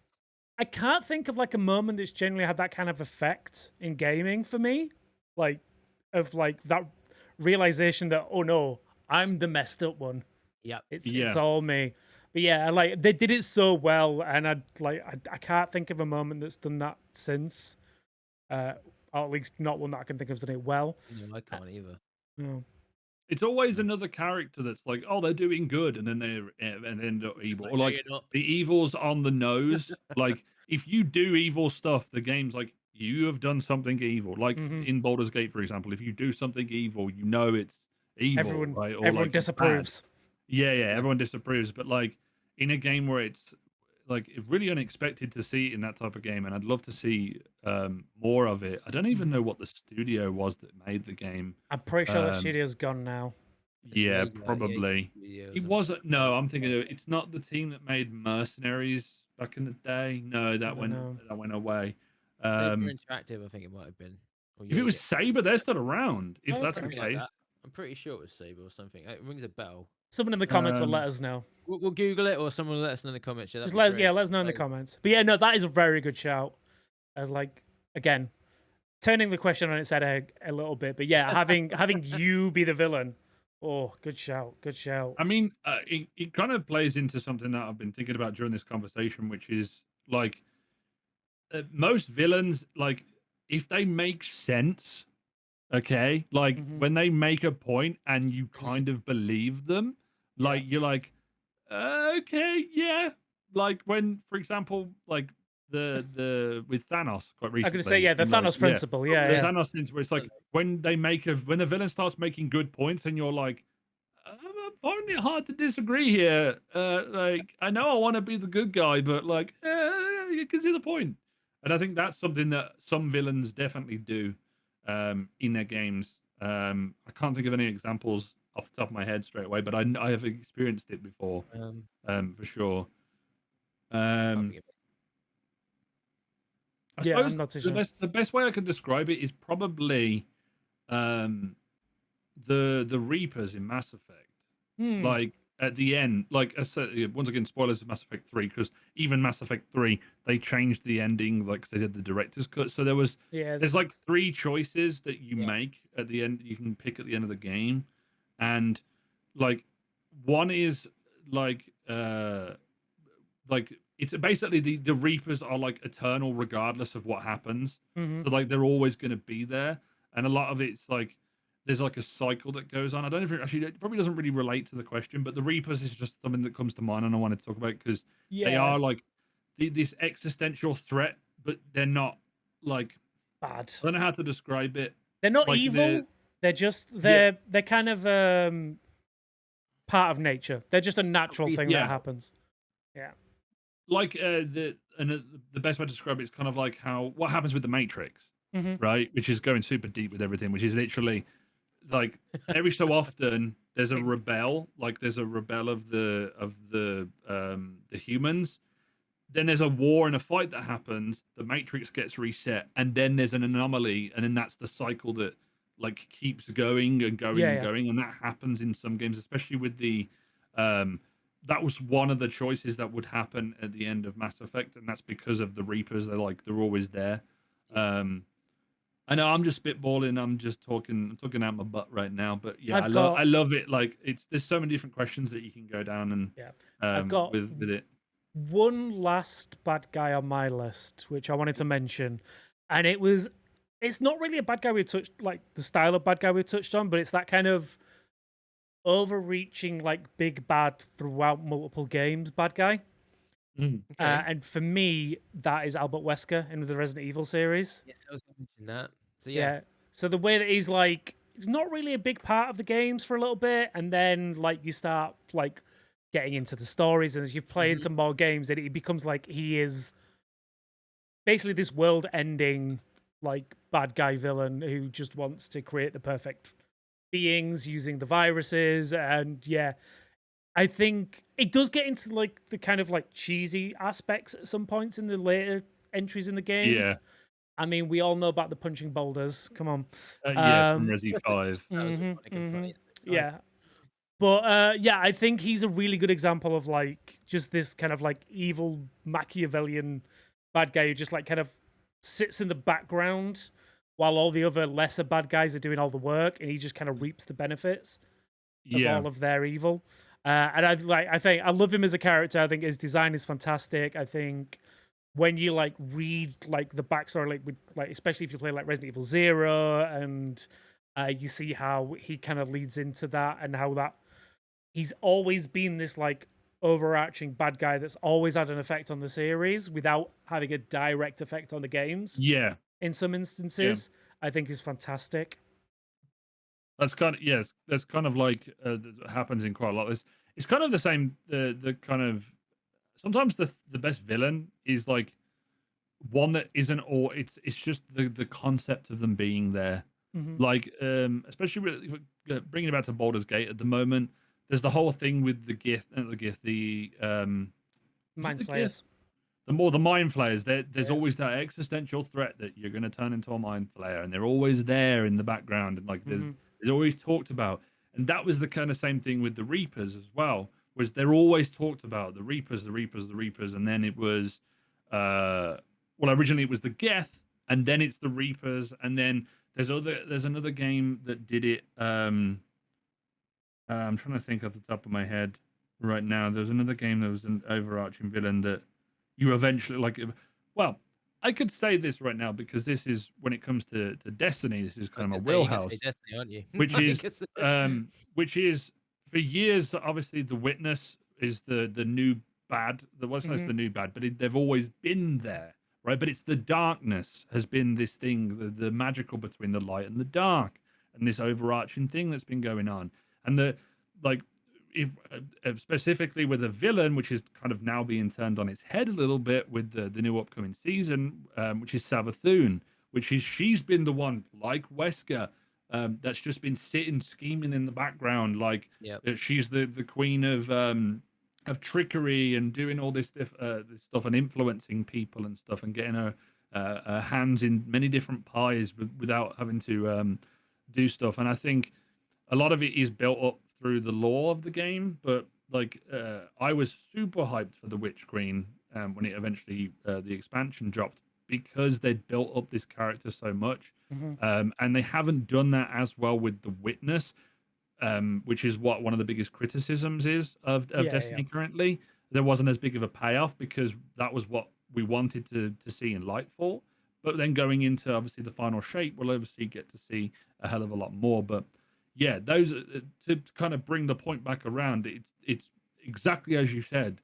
I can't think of like a moment that's generally had that kind of effect in gaming for me, like of like that realization that oh no, I'm the messed up one. Yep. It's Yeah. all me. But yeah, like they did it so well, and I can't think of a moment that's done that since. Or at least not one that I can think of that's done it well. No, I can't either. No. It's always another character that's like, oh, they're doing good, and then they're evil, or "No, like you're not." the evil's on the nose. Like if you do evil stuff, the game's like you have done something evil. Like Mhm. in Baldur's Gate, for example, if you do something evil, you know it's evil, Everyone, right? Or everyone like it's bad. disapproves. Yeah, everyone disapproves. But like in a game where it's like it's really unexpected to see it in that type of game, and I'd love to see more of it. I don't even know what the studio was that made the game. I'm pretty sure that Um, studio's gone now. Yeah, Like, probably. videos It and- wasn't. No, I'm thinking of, it's not the team that made Mercenaries back in the day. No, that went know. away. Saber Interactive, I think it might have been. Or If it was Saber, they're still around. If Oh, that's the something like case. that. I'm pretty sure it was Saber or something. It rings a bell. Someone in the comments will let Um, us know. We'll Google it, or someone will let us know in the comments. Yeah, Just that'd be great. let us know in the Like, comments. But yeah, no, that is a very good shout. As like again, turning the question on its head a little bit. But yeah, having you be the villain. Oh, good shout. Good shout. I mean, it kind of plays into something that I've been thinking about during this conversation, which is like most villains, like if they make sense, okay, like Mhm. when they make a point and you kind of believe them, like you're like, okay, yeah. Like when, for example, like the with Thanos quite recently. I'm gonna say yeah, the in, like, Thanos principle. Yeah, the yeah. Thanos thing where it's like when the villain starts making good points and you're like, I'm finding it hard to disagree here. Like I know I want to be the good guy, but like you can see the point. And I think that's something that some villains definitely do in their games. I can't think of any examples off the top of my head straight away, but I have experienced it before, for sure. can't think of it. I Yeah, suppose I'm not too sure. the best way I could describe it is probably the Reapers in Mass Effect. Hmm. Like at the end, like I said, once again, spoilers of Mass Effect 3, because even Mass Effect 3, they changed the ending, like 'cause they did the director's cut. So Yeah, there's like 3 choices that you Yeah. make at the end. You can pick at the end of the game, and like one is like it's basically the Reapers are like eternal regardless of what happens. Mhm. So like they're always going to be there, and a lot of it's like there's like a cycle that goes on. I don't know if it probably doesn't really relate to the question, but the Reapers is just something that comes to mind, and I wanted to talk about because yeah. they are like this existential threat, but they're not like bad. I don't know how to describe it. They're not like evil. They're just they're kind of part of nature. They're just a natural thing Yeah. that happens. Yeah. Like the best way to describe it is kind of like what happens with the Matrix, Mhm. right? Which is going super deep with everything, which is literally like every so often there's a rebel, like there's a rebel of the humans. Then there's a war and a fight that happens. The Matrix gets reset, and then there's an anomaly, and then that's the cycle that like keeps going and going Yeah, and yeah. going, and that happens in some games, especially with the that was one of the choices that would happen at the end of Mass Effect, and that's because of the Reapers. They're always there. Um, I know I'm just spitballing. I'm just talking out my butt right now, but yeah, I've got I love it. Like there's so many different questions that you can go down and yeah. I've got with it. one last bad guy on my list, which I wanted to mention, and it's not really a bad guy we touched like the style of bad guy we touched on, but it's that kind of overreaching like big bad throughout multiple games bad guy. Okay. And for me, that is Albert Wesker in the Resident Evil series. Yes, I was going to mention that. So Yeah. So the way that he's not really a big part of the games for a little bit, and then like you start like getting into the stories, and as you play into more games, then it becomes like he is basically this world-ending like bad guy villain who just wants to create the perfect beings using the viruses, and yeah, I think it does get into like the kind of like cheesy aspects at some points in the later entries in the Yeah, games. I mean, we all know about the punching boulders. Come on. yes, from Um, Resi 5. that was mhm, iconic and funny. yeah. But yeah, I think he's a really good example of like just this kind of like evil Machiavellian bad guy who just like kind of sits in the background while all the other lesser bad guys are doing all the work, and he just kind of reaps the benefits of Yeah, all of their evil. And I think I love him as a character. I think his design is fantastic. I think when you like read like the backstory, like with like especially if you play like Resident Evil Zero, and you see how he kind of leads into that, and how that he's always been this like overarching bad guy that's always had an effect on the series without having a direct effect on the games. yeah, In some yeah. instances, I think is fantastic. That's kind of yes. That's kind of like that happens in quite a lot. It's kind of the same. The kind of sometimes the best villain is like one that isn't, or it's just the concept of them being there. Hmm. Like especially bringing it back to Baldur's Gate at the moment. There's the whole thing with the gift, the is it Mind the gift? flayers. The mind flayers. There's Yeah. always that existential threat that you're going to turn into a mind flayer, and they're always there in the background, and like Hmm. there's always talked about. And that was the kind of same thing with the Reapers as well. Was they're always talked about the Reapers, the Reapers, the Reapers, and then it was, well, originally it was the Geth, and then it's the Reapers, and then there's another game that did it. I'm trying to think off the top of my head right now. There's another game that was an overarching villain that you eventually like. Well, I could say this right now because this is when it comes to Destiny. This is I was kind of going my to say, you're going to say wheelhouse, Destiny, aren't you? which Like, is which is for years. Obviously, the Witness is the new bad. The wasn't Hmm. the new bad, but they've always been there, right? But it's the darkness has been this thing, the magical between the light and the dark, and this overarching thing that's been going on, and the like if specifically with a villain, which is kind of now being turned on its head a little bit with the new upcoming season, which is Savathun, which is she's been the one like Wesker, that's just been sitting scheming in the background, like yep. she's the queen of trickery and doing all this this stuff and influencing people and stuff and getting her hands in many different pies without having to do stuff. And I think a lot of it is built up through the lore of the game, but like I was super hyped for the Witch Queen when it eventually the expansion dropped because they'd built up this character so much, Hmm. and they haven't done that as well with the Witness, which is what one of the biggest criticisms is of Yeah, yeah. Destiny currently. There wasn't as big of a payoff because that was what we wanted to see in Lightfall. But then going into obviously the final shape, we'll obviously get to see a hell of a lot more. But yeah, those to kind of bring the point back around. It's exactly as you said.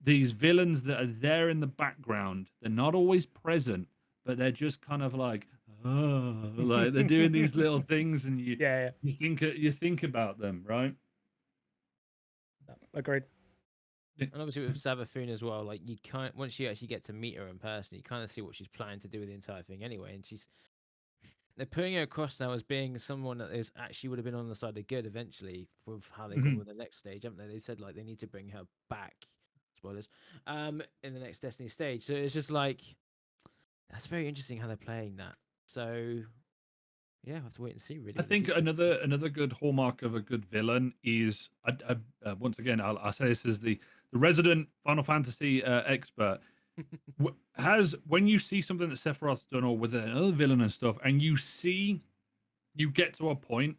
These villains that are there in the background, they're not always present, but they're just kind of like, oh, like they're doing these little things, and Yeah, you think about them, right? yeah. Agreed. And obviously with Savathun as well, like you can't once you actually get to meet her in person, you kind of see what she's planning to do with the entire thing anyway. And they're putting her across now as being someone that is actually would have been on the side of good eventually with how they've gone Mhm. with the next stage, haven't they? They said like they need to bring her back. Spoilers. In the next Destiny stage. So it's just like that's very interesting how they're playing that. So yeah, I have to wait and see. Really, I think another good hallmark of a good villain is, once again, I'll say this as the resident Final Fantasy expert. Has when you see something that Sephiroth's done or with another villain and stuff, and you get to a point,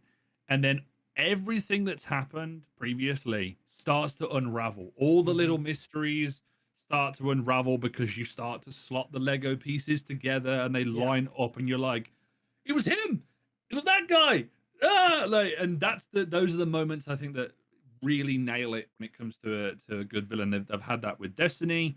and then everything that's happened previously starts to unravel. All the little mysteries start to unravel because you start to slot the Lego pieces together, and they line up, and you're like, "It was him! It was that guy!" And those are the moments I think that really nail it when it comes to a good villain. They've had that with Destiny.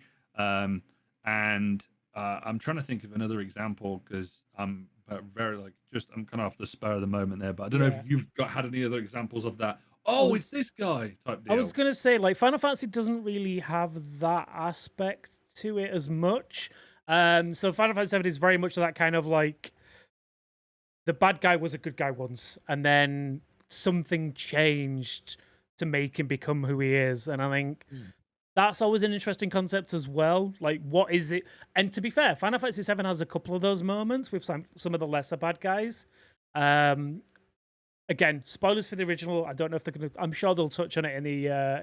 And I'm trying to think of another example because I'm very I'm kind of off the spur of the moment there, but I don't know if you've had any other examples of that. Oh, it's this guy type deal. I was gonna say, like, Final Fantasy doesn't really have that aspect to it as much. So Final Fantasy VII is very much that kind of like the bad guy was a good guy once, and then something changed to make him become who he is. And I think that's always an interesting concept as well. Like, what is it? And to be fair, Final Fantasy VII has a couple of those moments with some of the lesser bad guys. Again, spoilers for the original. I don't know if they're gonna. I'm sure they'll touch on it in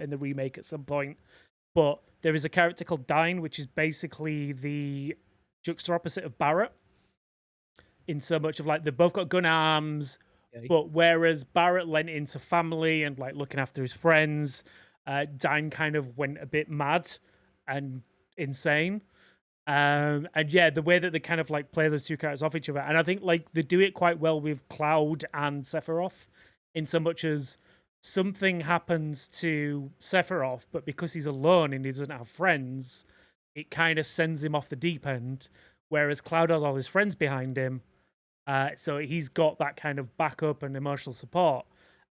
the remake at some point. But there is a character called Dyne, which is basically the juxta opposite of Barrett. In so much of like they've both got gun arms, but whereas Barrett lent into family and like looking after his friends, Dyne kind of went a bit mad and insane. And yeah, the way that they kind of like play those two characters off each other, and I think like they do it quite well with Cloud and Sephiroth, in so much as something happens to Sephiroth, but because he's alone and he doesn't have friends, it kind of sends him off the deep end. Whereas Cloud has all his friends behind him, so he's got that kind of backup and emotional support.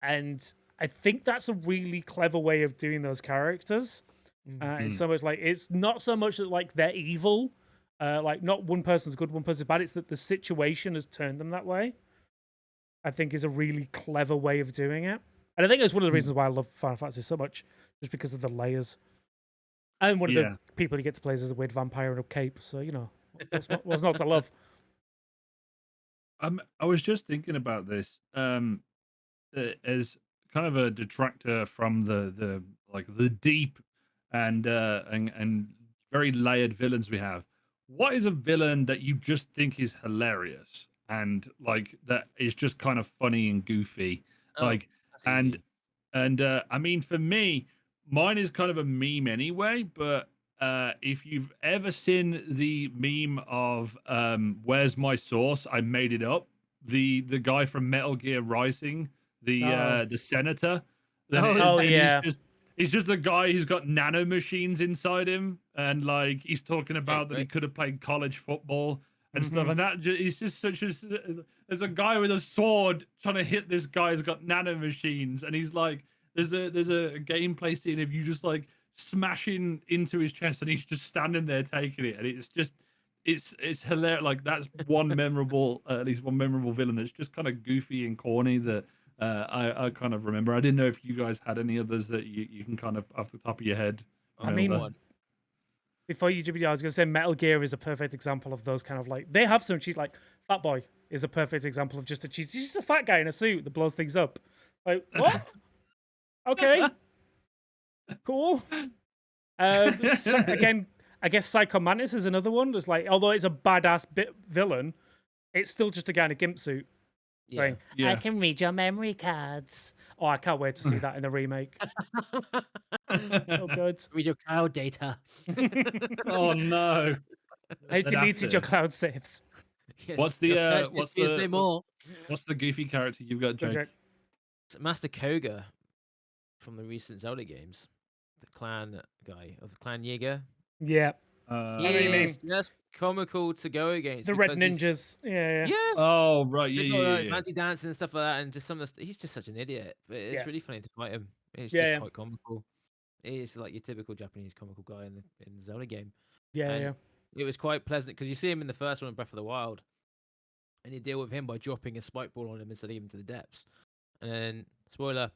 And I think that's a really clever way of doing those characters. In so much like it's not so much that like they're evil, like not one person's good, one person's bad. It's that the situation has turned them that way. I think is a really clever way of doing it, and I think it's one of the reasons why I love Final Fantasy so much, just because of the layers. And one of the people you get to play as a weird vampire in a cape, so you know what's not to love. I was just thinking about this as kind of a detractor from the deep and very layered villains we have. What is a villain that you just think is hilarious and like that is just kind of funny and goofy? I mean, for me, mine is kind of a meme anyway, but if you've ever seen the meme of "Where's my sauce? I made it up," the guy from Metal Gear Rising, the senator. He's just a guy who's got nano machines inside him, and like he's talking about that he could have played college football and stuff, and he's just such a. There's a guy with a sword trying to hit this guy who's got nano machines, and he's like, there's a gameplay scene of you just like smashing into his chest, and he's just standing there taking it, and it's hilarious. Like that's at least one memorable villain that's just kind of goofy and corny that I kind of remember. I didn't know if you guys had any others that you can kind of off the top of your head. I mean, before you jump in, I was going to say Metal Gear is a perfect example of those kind of like they have some cheese. Like Fat Boy is a perfect example of just a cheese. He's just a fat guy in a suit that blows things up. Like what? Okay. Cool. Again, I guess Psycho Mantis is another one. It's like, although it's a badass villain, it's still just a guy in a gimp suit. Saying, I can read your memory cards. Oh, I can't wait to see that in the remake. So good. Read your cloud data. Oh no! I deleted your cloud saves. Yes, what's the goofy character you've got, Jake? Master Koga from the recent Zelda games, the clan guy of the clan Jaeger. Yeah. He's just comical to go against. The red ninjas. Yeah. Oh right, yeah. Fancy dancing and stuff like that, and just some of the he's just such an idiot. But it's really funny to fight him. It's just quite comical. He's like your typical Japanese comical guy in the Zelda game. Yeah. It was quite pleasant because you see him in the first one in Breath of the Wild, and you deal with him by dropping a spike ball on him and sending him to the depths. And then, spoiler,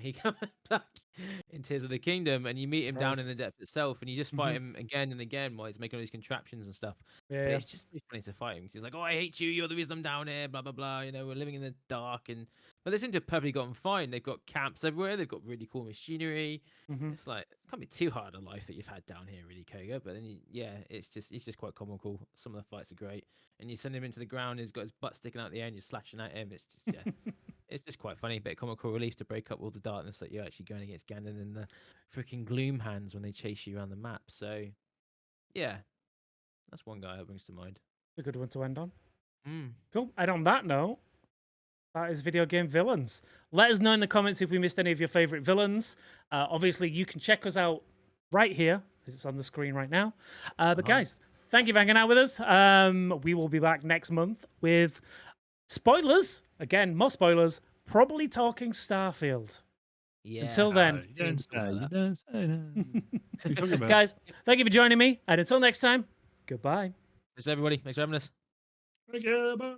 he comes back in Tears of the Kingdom, and you meet him down Nice. in the depth itself, and you just fight him again and again while he's making all these contraptions and stuff. Yeah, But yeah. it's just so funny to fight him. 'Cause he's like, "Oh, I hate you. You're the reason I'm down here." Blah blah blah. You know, we're living in the dark, but they seem to have perfectly gotten fine. They've got camps everywhere. They've got really cool machinery. Mhm. It's like it can't be too hard a life that you've had down here, really, Koga. But then, it's just quite comical. Some of the fights are great, and you send him into the ground. He's got his butt sticking out the end. You're slashing at him. It's just it's just quite funny. Bit of comical relief to break up all the darkness that you're actually going against Ganon and the freaking gloom hands when they chase you around the map. So yeah, that's one guy that brings to mind. A good one to end on. Mm. Cool. And on that note, that is video game villains. Let us know in the comments if we missed any of your favorite villains. Obviously, you can check us out right here, as it's on the screen right now. But guys, thank you for hanging out with us. We will be back next month with spoilers. Again, more spoilers. Probably talking Starfield. Yeah. Until then. You don't say that. Guys, thank you for joining me. And until next time, goodbye. Thanks everybody. Thanks for having us. Thank you. Bye.